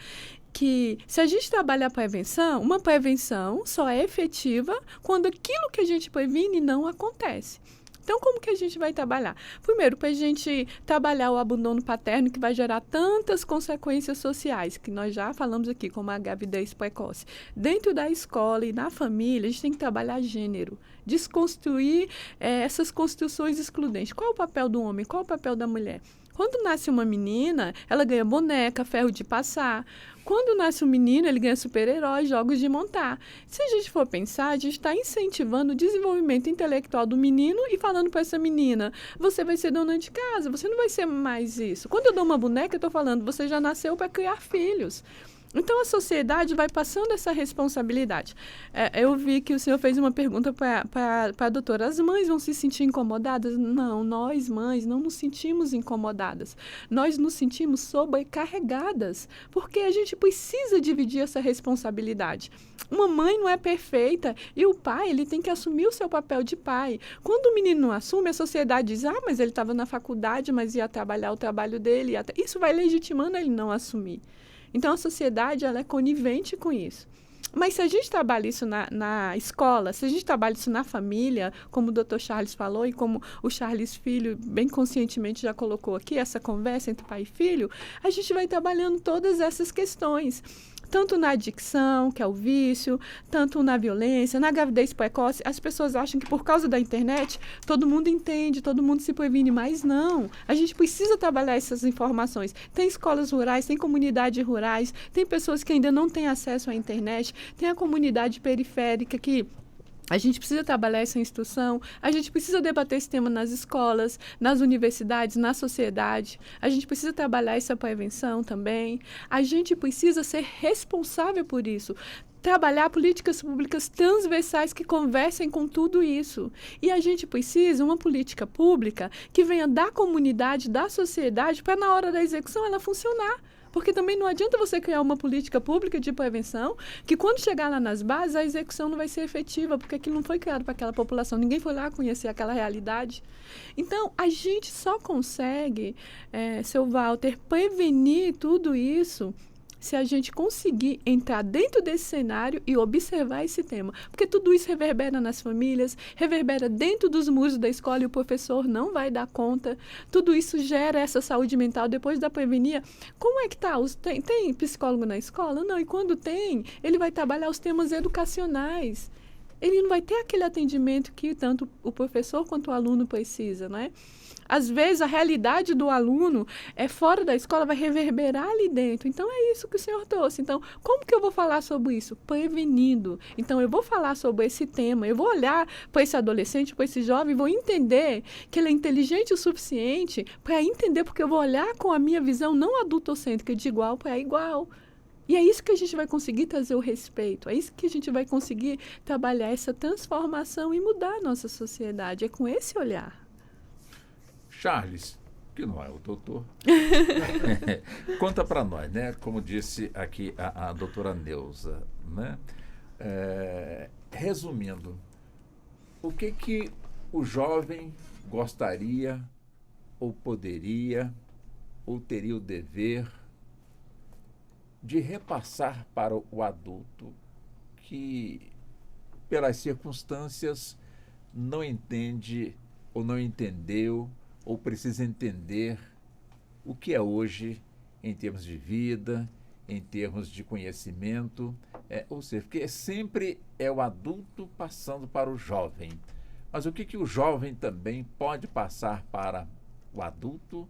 que se a gente trabalha a prevenção, uma prevenção só é efetiva quando aquilo que a gente previne não acontece. Então, como que a gente vai trabalhar? Primeiro, para a gente trabalhar o abandono paterno, que vai gerar tantas consequências sociais, que nós já falamos aqui, como a gravidez precoce. Dentro da escola e na família, a gente tem que trabalhar gênero, desconstruir essas construções excludentes. Qual é o papel do homem? Qual é o papel da mulher? Quando nasce uma menina, ela ganha boneca, ferro de passar. Quando nasce um menino, ele ganha super-herói, jogos de montar. Se a gente for pensar, a gente está incentivando o desenvolvimento intelectual do menino e falando para essa menina, você vai ser dona de casa, você não vai ser mais isso. Quando eu dou uma boneca, eu estou falando, você já nasceu para criar filhos. Então, a sociedade vai passando essa responsabilidade. Eu vi que o senhor fez uma pergunta para a doutora. As mães vão se sentir incomodadas? Não, nós, mães, não nos sentimos incomodadas. Nós nos sentimos sobrecarregadas, porque a gente precisa dividir essa responsabilidade. Uma mãe não é perfeita e o pai, ele tem que assumir o seu papel de pai. Quando o menino não assume, a sociedade diz, mas ele estava na faculdade, mas ia trabalhar o trabalho dele. Isso vai legitimando ele não assumir. Então, a sociedade, ela é conivente com isso. Mas se a gente trabalha isso na escola, se a gente trabalha isso na família, como o Dr. Charles falou e como o Charles Filho bem conscientemente já colocou aqui, essa conversa entre pai e filho, a gente vai trabalhando todas essas questões. Tanto na adicção, que é o vício, tanto na violência, na gravidez precoce. As pessoas acham que por causa da internet, todo mundo entende, todo mundo se previne, mas não. A gente precisa trabalhar essas informações. Tem escolas rurais, tem comunidades rurais, tem pessoas que ainda não têm acesso à internet, tem a comunidade periférica que A gente precisa trabalhar essa instrução, a gente precisa debater esse tema nas escolas, nas universidades, na sociedade. A gente precisa trabalhar essa prevenção também. A gente precisa ser responsável por isso. Trabalhar políticas públicas transversais que conversem com tudo isso. E a gente precisa uma política pública que venha da comunidade, da sociedade, para na hora da execução ela funcionar. Porque também não adianta você criar uma política pública de prevenção que quando chegar lá nas bases a execução não vai ser efetiva, porque aquilo não foi criado para aquela população, ninguém foi lá conhecer aquela realidade. Então, a gente só consegue, seu Walter, prevenir tudo isso se a gente conseguir entrar dentro desse cenário e observar esse tema. Porque tudo isso reverbera nas famílias, reverbera dentro dos muros da escola e o professor não vai dar conta. Tudo isso gera essa saúde mental. Depois da pandemia, como é que está? Tem psicólogo na escola? Não. E quando tem, ele vai trabalhar os temas educacionais. Ele não vai ter aquele atendimento que tanto o professor quanto o aluno precisa, não é? Às vezes, a realidade do aluno fora da escola vai reverberar ali dentro. Então, é isso que o senhor trouxe. Então, como que eu vou falar sobre isso? Prevenindo. Então, eu vou falar sobre esse tema, eu vou olhar para esse adolescente, para esse jovem, vou entender que ele é inteligente o suficiente para entender, porque eu vou olhar com a minha visão não adultocêntrica, de igual para igual. E é isso que a gente vai conseguir trazer o respeito, é isso que a gente vai conseguir trabalhar essa transformação e mudar a nossa sociedade. É com esse olhar. Charles, que não é o doutor, conta para nós, né? Como disse aqui a doutora Neuza, né? Resumindo, o que o jovem gostaria, ou poderia, ou teria o dever de repassar para o adulto que, pelas circunstâncias, não entende ou não entendeu ou precisa entender o que é hoje em termos de vida, em termos de conhecimento, ou seja, porque sempre é o adulto passando para o jovem. Mas o que o jovem também pode passar para o adulto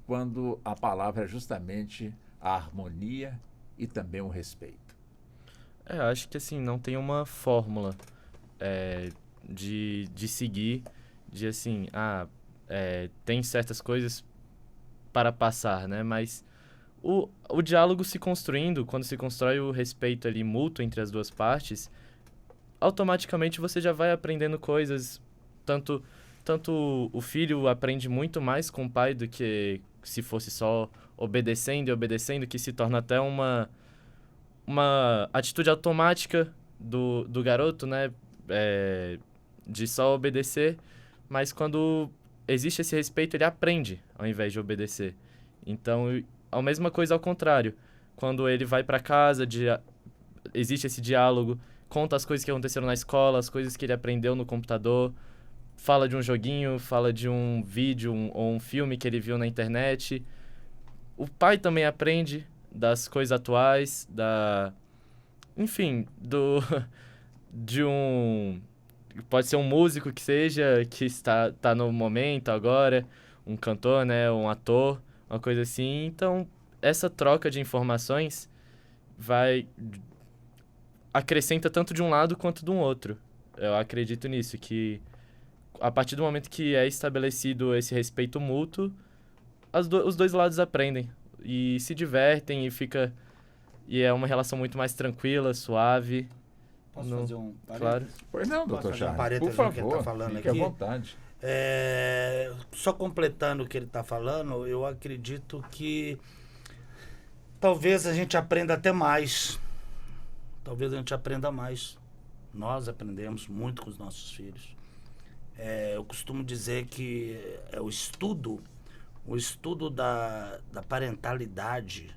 quando a palavra é justamente a harmonia e também o respeito? Acho que assim, não tem uma fórmula de seguir, de assim, tem certas coisas para passar, né? Mas o diálogo se construindo, quando se constrói o respeito ali mútuo entre as duas partes, automaticamente você já vai aprendendo coisas. Tanto o filho aprende muito mais com o pai do que se fosse só obedecendo e obedecendo, que se torna até uma atitude automática do garoto, né? De só obedecer, mas quando existe esse respeito, ele aprende ao invés de obedecer. Então, a mesma coisa ao contrário. Quando ele vai para casa, existe esse diálogo, conta as coisas que aconteceram na escola, as coisas que ele aprendeu no computador, fala de um joguinho, fala de um vídeo ou um filme que ele viu na internet. O pai também aprende das coisas atuais, enfim, pode ser um músico que seja, que está no momento agora, um cantor, né, um ator, uma coisa assim. Então, essa troca de informações acrescenta tanto de um lado quanto do outro. Eu acredito nisso, que a partir do momento que é estabelecido esse respeito mútuo, os dois lados aprendem e se divertem e é uma relação muito mais tranquila, suave. Posso fazer um parênteses? Claro. Pois não, doutor Charles, por Que favor, ele tá falando fique aqui. à vontade. Só completando o que ele está falando, eu acredito que talvez a gente aprenda até mais. Talvez a gente aprenda mais. Nós aprendemos muito com os nossos filhos. Eu costumo dizer que o estudo da parentalidade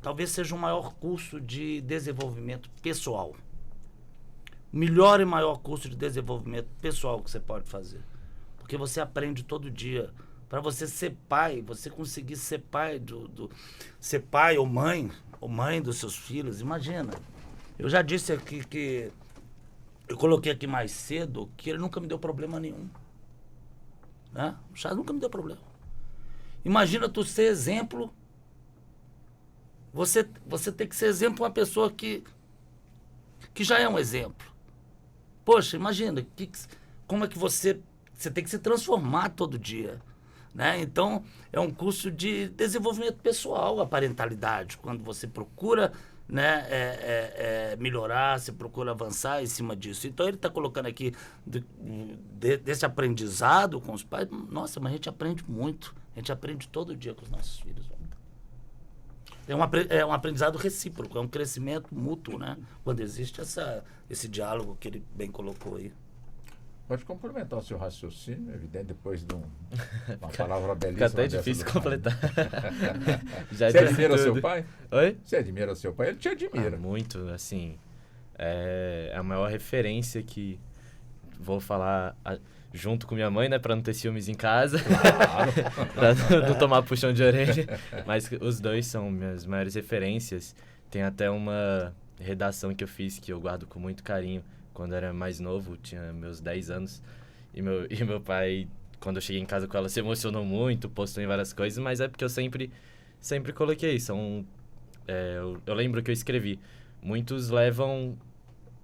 talvez seja o maior curso de desenvolvimento pessoal. O melhor e maior curso de desenvolvimento pessoal que você pode fazer. Porque você aprende todo dia. Para você ser pai, você conseguir ser pai ser pai ou mãe dos seus filhos, imagina. Eu já disse aqui que eu coloquei aqui mais cedo que ele nunca me deu problema nenhum. Né? O Charles nunca me deu problema. Imagina tu ser exemplo. Você tem que ser exemplo para uma pessoa que já é um exemplo. Poxa, imagina, como é que você tem que se transformar todo dia, né? Então, é um curso de desenvolvimento pessoal, a parentalidade, quando você procura, né, melhorar, você procura avançar em cima disso. Então, ele está colocando aqui desse aprendizado com os pais. Nossa, mas a gente aprende muito. A gente aprende todo dia com os nossos filhos. É um aprendizado recíproco, é um crescimento mútuo, né? Quando existe esse diálogo que ele bem colocou aí. Pode complementar o seu raciocínio, evidente, depois de uma palavra belíssima. Fica até difícil completar. Você admira o seu pai? Oi? Você admira o seu pai? Ele te admira. Muito, assim. É a maior referência que vou falar junto com minha mãe, né? Pra não ter ciúmes em casa. Claro. Pra não tomar puxão de orelha. Mas os dois são minhas maiores referências. Tem até uma redação que eu fiz que eu guardo com muito carinho. Quando eu era mais novo, tinha meus 10 anos. E meu pai, quando eu cheguei em casa com ela, se emocionou muito, postou em várias coisas. Mas é porque eu sempre coloquei. Eu lembro que eu escrevi. Muitos levam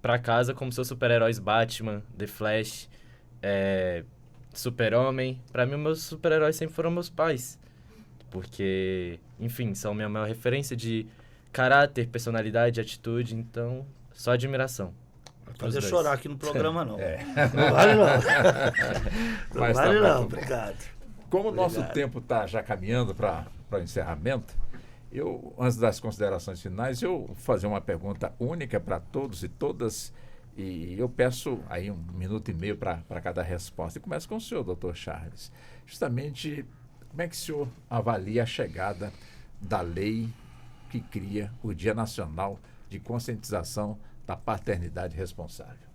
pra casa como seus super-heróis Batman, The Flash, Super-Homem. Pra mim, meus super-heróis sempre foram meus pais. Porque, enfim, são minha maior referência de caráter, personalidade, atitude. Então, só admiração. Fazer chorar aqui no programa, não. Não vale, não. Mas vale, tá não. bom. Obrigado. Como o nosso tempo está já caminhando para o encerramento, antes das considerações finais, eu vou fazer uma pergunta única para todos e todas, e eu peço aí 1 minuto e meio para cada resposta. E começo com o senhor, doutor Charles. Justamente, como é que o senhor avalia a chegada da lei que cria o Dia Nacional de Conscientização da Paternidade Responsável?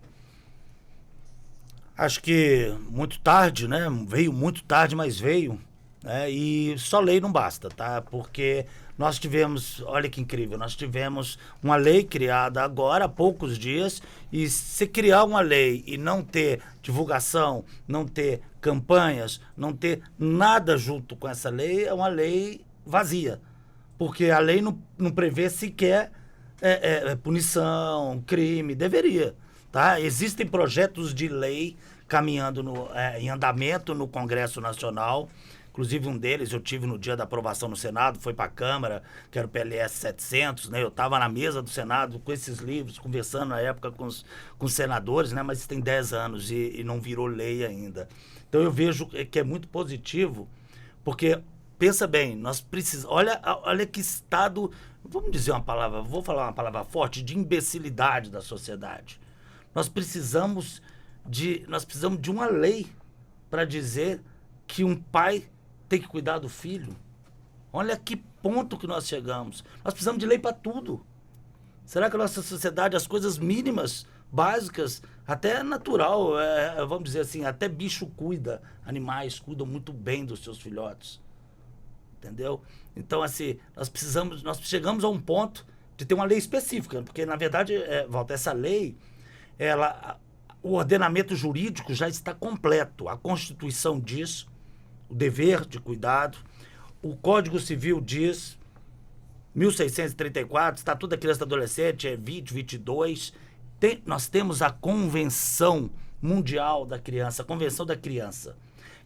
Acho que muito tarde, né? Veio muito tarde, mas veio. Né? E só lei não basta, tá? Porque nós tivemos, olha que incrível, nós tivemos uma lei criada agora há poucos dias, e se criar uma lei e não ter divulgação, não ter campanhas, não ter nada junto com essa lei, é uma lei vazia. Porque a lei não prevê sequer punição, crime, deveria, tá? Existem projetos de lei caminhando em andamento no Congresso Nacional, inclusive um deles eu tive no dia da aprovação no Senado, foi para a Câmara, que era o PLS 700, né? Eu estava na mesa do Senado com esses livros, conversando na época com os senadores, né? Mas isso tem 10 anos e não virou lei ainda. Então eu vejo que é muito positivo, porque pensa bem, nós precisamos, olha que estado, vamos dizer uma palavra, vou falar uma palavra forte, de imbecilidade da sociedade. Nós precisamos de uma lei para dizer que um pai tem que cuidar do filho. Olha que ponto que nós chegamos. Nós precisamos de lei para tudo. Será que a nossa sociedade, as coisas mínimas, básicas, até natural, vamos dizer assim, até bicho cuida, animais cuidam muito bem dos seus filhotes. Entendeu? Então, assim, nós chegamos a um ponto de ter uma lei específica, porque, na verdade, Walter, essa lei, o ordenamento jurídico já está completo. A Constituição diz, o dever de cuidado, o Código Civil diz, 1634, Estatuto da Criança e do Adolescente, 22. Nós temos a Convenção Mundial da Criança, a Convenção da Criança,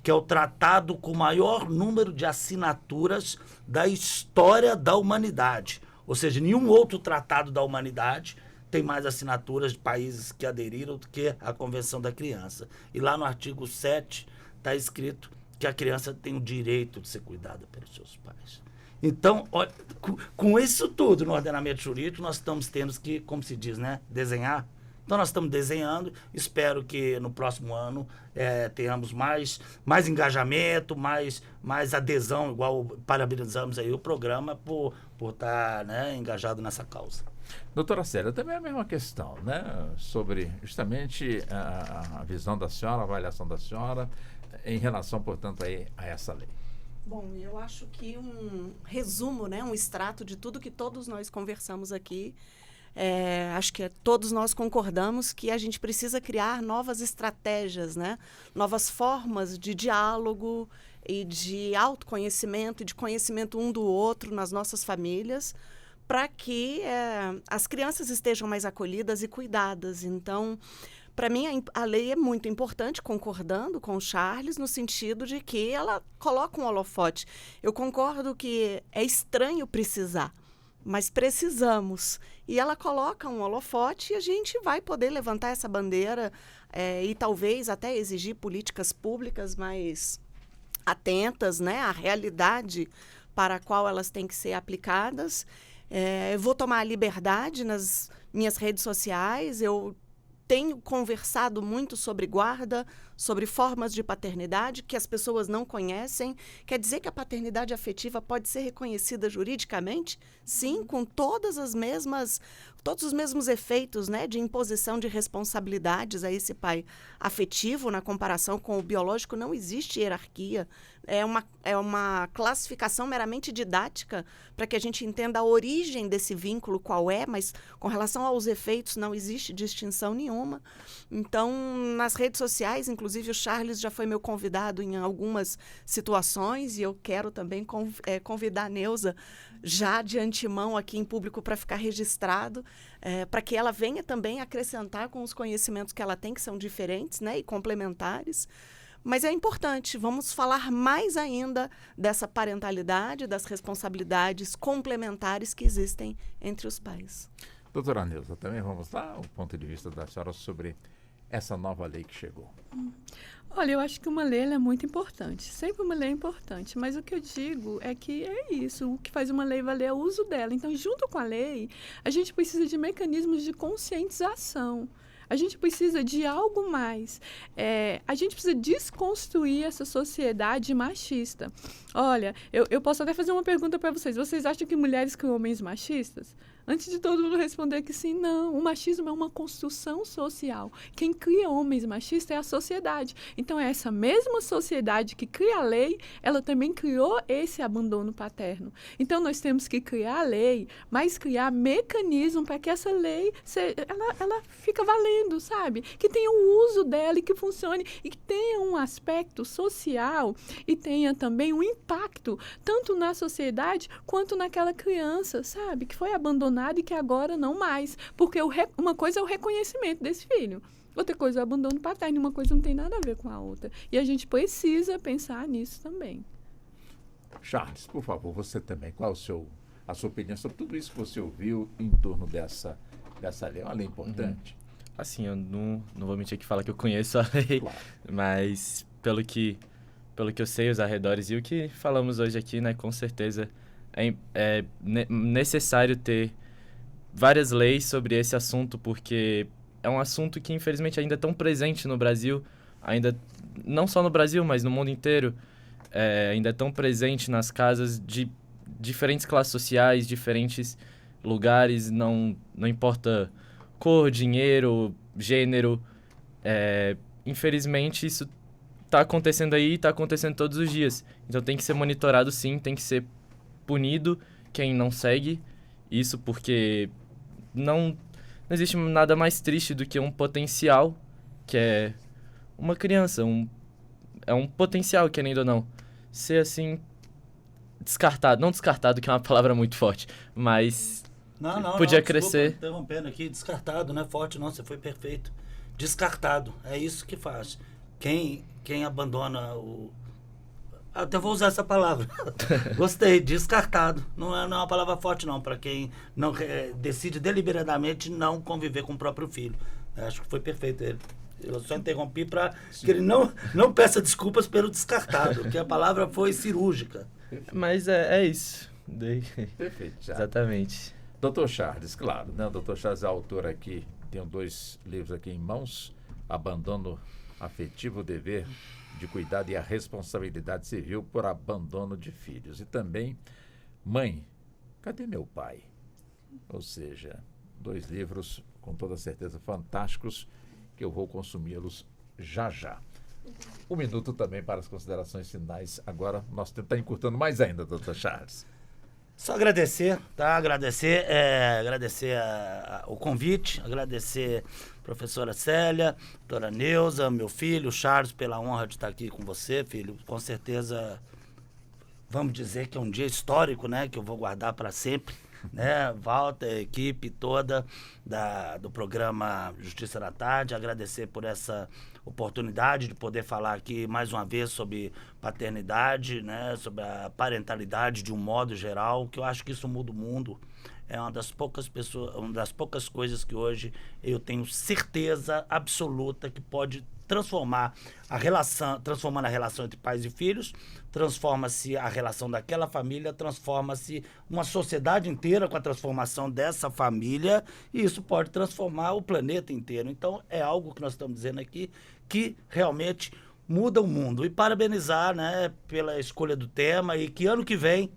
que é o tratado com o maior número de assinaturas da história da humanidade. Ou seja, nenhum outro tratado da humanidade tem mais assinaturas de países que aderiram do que a Convenção da Criança. E lá no artigo 7 está escrito que a criança tem o direito de ser cuidada pelos seus pais. Então, olha, com isso tudo no ordenamento jurídico, nós estamos tendo que, como se diz, né, desenhar. Então, nós estamos desenhando, espero que no próximo ano tenhamos mais engajamento, mais adesão, igual parabenizamos aí o programa por estar, né, engajado nessa causa. Doutora Célia, também é a mesma questão, né? Sobre justamente a visão da senhora, a avaliação da senhora em relação, portanto, a essa lei. Bom, eu acho que um resumo, né, um extrato de tudo que todos nós conversamos aqui, acho que todos nós concordamos que a gente precisa criar novas estratégias, né? Novas formas de diálogo e de autoconhecimento e de conhecimento um do outro nas nossas famílias, para que as crianças estejam mais acolhidas e cuidadas. Então, Para mim, a lei é muito importante, concordando com o Charles, no sentido de que ela coloca um holofote. Eu concordo que é estranho precisar, mas precisamos. E ela coloca um holofote e a gente vai poder levantar essa bandeira e talvez até exigir políticas públicas mais atentas, né, à realidade para a qual elas têm que ser aplicadas. Eu vou tomar a liberdade nas minhas redes sociais, eu tenho conversado muito sobre guarda, sobre formas de paternidade que as pessoas não conhecem. Quer dizer que a paternidade afetiva pode ser reconhecida juridicamente? Sim, com todos os mesmos efeitos, né, de imposição de responsabilidades a esse pai afetivo na comparação com o biológico. Não existe hierarquia. É uma classificação meramente didática para que a gente entenda a origem desse vínculo, qual é, mas com relação aos efeitos não existe distinção nenhuma. Então, nas redes sociais, inclusive o Charles já foi meu convidado em algumas situações e eu quero também convidar a Neuza já de antemão aqui em público para ficar registrado, para que ela venha também acrescentar com os conhecimentos que ela tem, que são diferentes, né, e complementares. Mas é importante, vamos falar mais ainda dessa parentalidade, das responsabilidades complementares que existem entre os pais. Doutora Neuza, também vamos lá, o ponto de vista da senhora sobre essa nova lei que chegou. Olha, eu acho que uma lei é muito importante. Sempre uma lei é importante. Mas o que eu digo é que é isso. O que faz uma lei valer é o uso dela. Então, junto com a lei, a gente precisa de mecanismos de conscientização. A gente precisa de algo mais. A gente precisa desconstruir essa sociedade machista. Olha, eu posso até fazer uma pergunta para vocês. Vocês acham que mulheres criam homens machistas? Antes de todo mundo responder que sim, não. O machismo é uma construção social. Quem cria homens machistas é a sociedade. Então, é essa mesma sociedade que cria a lei, ela também criou esse abandono paterno. Então, nós temos que criar a lei, mas criar mecanismo para que essa lei ela fica valendo, sabe? Que tenha o uso dela e que funcione e que tenha um aspecto social e tenha também um impacto tanto na sociedade quanto naquela criança, sabe? Que foi abandonada e que agora não mais. Porque uma coisa é o reconhecimento desse filho. Outra coisa é o abandono paterno. Uma coisa não tem nada a ver com a outra. E a gente precisa pensar nisso também. Charles, por favor, você também. Qual a sua opinião sobre tudo isso que você ouviu em torno dessa lei? É uma lei importante. Assim, eu não vou mentir que fala que eu conheço a lei, claro. Mas pelo que eu sei, os arredores e o que falamos hoje aqui, né, com certeza é necessário ter várias leis sobre esse assunto, porque é um assunto que, infelizmente, ainda é tão presente no Brasil, ainda não só no Brasil, mas no mundo inteiro, ainda é tão presente nas casas de diferentes classes sociais, diferentes lugares, não importa cor, dinheiro, gênero. Infelizmente, isso está acontecendo aí e está acontecendo todos os dias. Então, tem que ser monitorado, sim, tem que ser punido quem não segue isso, porque não existe nada mais triste do que um potencial que é uma criança, é um potencial, querendo ou não, ser assim descartado, não descartado, que é uma palavra muito forte, mas podia crescer. Desculpa, interrompendo aqui, descartado, não é forte não, você foi perfeito. Descartado, é isso que faz. Quem abandona o... Até vou usar essa palavra. Gostei, descartado. Não é uma palavra forte, não, para quem não decide deliberadamente não conviver com o próprio filho. Acho que foi perfeito ele. Eu só interrompi para que ele não peça desculpas pelo descartado, porque a palavra foi cirúrgica. Mas é isso. Perfeito, já. Exatamente. Doutor Charles, claro, né? O doutor Charles é autor aqui, tenho 2 livros aqui em mãos, Abandono Afetivo, o Dever de Cuidado e a Responsabilidade Civil por Abandono de Filhos. E também, Mãe, Cadê Meu Pai? Ou seja, 2 livros, com toda certeza, fantásticos, que eu vou consumi-los já já. 1 minuto também para as considerações finais. Agora, nosso tempo está encurtando mais ainda, doutor Charles. Só agradecer, tá? Agradecer o convite, agradecer a professora Célia, doutora Neuza, meu filho, Charles, pela honra de estar aqui com você, filho. Com certeza, vamos dizer que é um dia histórico, né? Que eu vou guardar para sempre né? Walter, a equipe toda do programa Justiça na Tarde, agradecer por essa oportunidade de poder falar aqui mais uma vez sobre paternidade, né? Sobre a parentalidade de um modo geral, que eu acho que isso muda o mundo. É uma das poucas coisas que hoje eu tenho certeza absoluta que pode transformando a relação entre pais e filhos, transforma-se a relação daquela família, transforma-se uma sociedade inteira com a transformação dessa família, e isso pode transformar o planeta inteiro. Então, é algo que nós estamos dizendo aqui que realmente muda o mundo. E parabenizar, né, pela escolha do tema, e que ano que vem,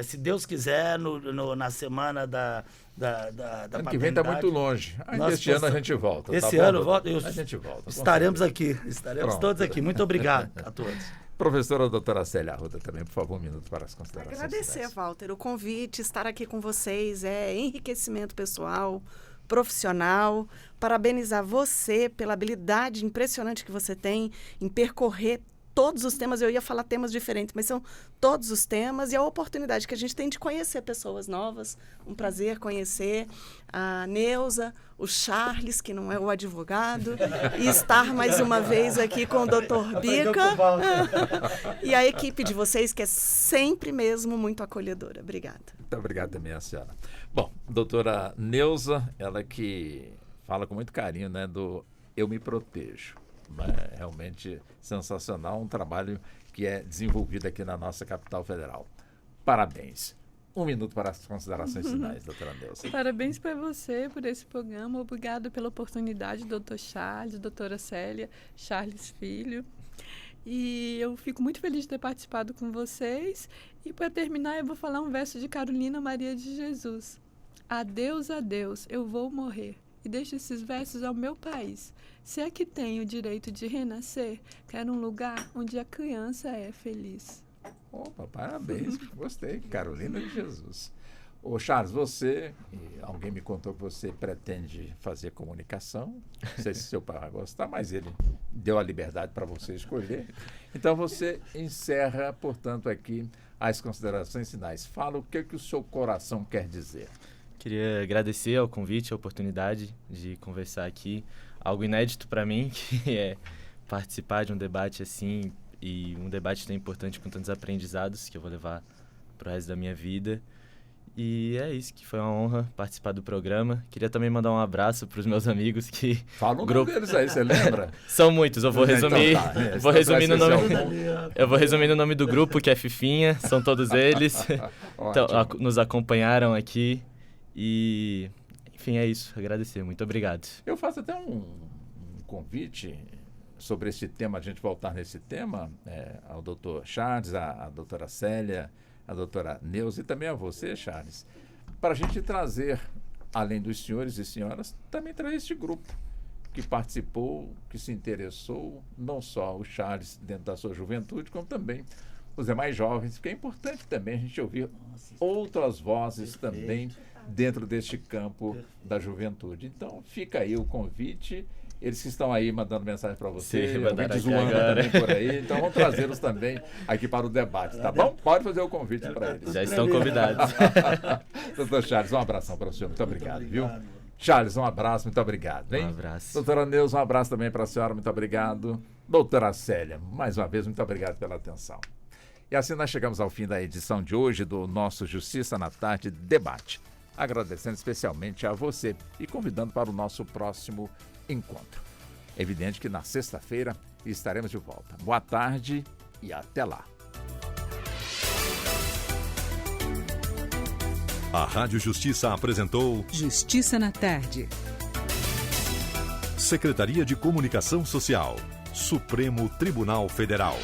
se Deus quiser, na semana da ano que vem está muito longe. Este ano a gente volta. Esse tá ano a gente volta. Estaremos aqui. Estaremos todos aqui. Muito obrigado a todos. Professora doutora Célia Arruda também, por favor, um minuto para as considerações. Agradecer, Walter, o convite, estar aqui com vocês é enriquecimento pessoal, profissional. Parabenizar você pela habilidade impressionante que você tem em percorrer todos os temas. Eu ia falar temas diferentes, mas são todos os temas, e a oportunidade que a gente tem de conhecer pessoas novas. Um prazer conhecer a Neuza, o Charles, que não é o advogado, e estar mais uma vez aqui com o Dr. Bica e a equipe de vocês, que é sempre mesmo muito acolhedora. Obrigada. Muito obrigado também a senhora. Bom, doutora Neuza, ela que fala com muito carinho, né, do Eu Me Protejo. É realmente sensacional, um trabalho que é desenvolvido aqui na nossa capital federal. Parabéns. Um minuto para as considerações finais, doutora Neuza. Parabéns para você por esse programa. Obrigado pela oportunidade, doutor Charles, doutora Célia, Charles Filho. E eu fico muito feliz de ter participado com vocês. E para terminar, eu vou falar um verso de Carolina Maria de Jesus. Adeus, adeus, eu vou morrer. E deixo esses versos ao meu país. Se é que tenho o direito de renascer, quero um lugar onde a criança é feliz. Opa, parabéns, gostei. Carolina de Jesus. Ô Charles, alguém me contou que você pretende fazer comunicação. Não sei se seu pai vai gostar, mas ele deu a liberdade para você escolher. Então você encerra, portanto, aqui as considerações finais. Fala o que o seu coração quer dizer. Queria agradecer ao convite, a oportunidade de conversar aqui. Algo inédito para mim, que é participar de um debate assim, e um debate tão importante com tantos aprendizados que eu vou levar para o resto da minha vida. E é isso, que foi uma honra participar do programa. Queria também mandar um abraço para os meus amigos que... Fala o nome deles aí, você lembra? São muitos, eu vou resumir. Então, vou resumir no nome. Eu vou resumir no nome do grupo, que é Fifinha, são todos eles. Então, nos acompanharam aqui. E, enfim, é isso. Agradecer. Muito obrigado. Eu faço até um convite sobre esse tema, a gente voltar nesse tema, ao doutor Charles, a doutora Célia, a doutora Neuza e também a você, Charles, para a gente trazer, além dos senhores e senhoras, também trazer este grupo que participou, que se interessou, não só o Charles dentro da sua juventude, como também os demais jovens, porque é importante também a gente ouvir outras vozes também dentro deste campo da juventude. Então, fica aí o convite. Eles que estão aí mandando mensagem para você, alguém zoando também por aí. Então, vamos trazê-los também aqui para o debate, tá bom? Pode fazer o convite para eles. Já estão convidados. Doutor Charles, um abração para o senhor. Muito obrigado, viu? Charles, um abraço, muito obrigado. Hein? Um abraço. Doutora Neuza, um abraço também para a senhora, muito obrigado. Doutora Célia, mais uma vez, muito obrigado pela atenção. E assim nós chegamos ao fim da edição de hoje do nosso Justiça na Tarde Debate. Agradecendo especialmente a você e convidando para o nosso próximo encontro. É evidente que na sexta-feira estaremos de volta. Boa tarde e até lá. A Rádio Justiça apresentou Justiça na Tarde. Secretaria de Comunicação Social, Supremo Tribunal Federal.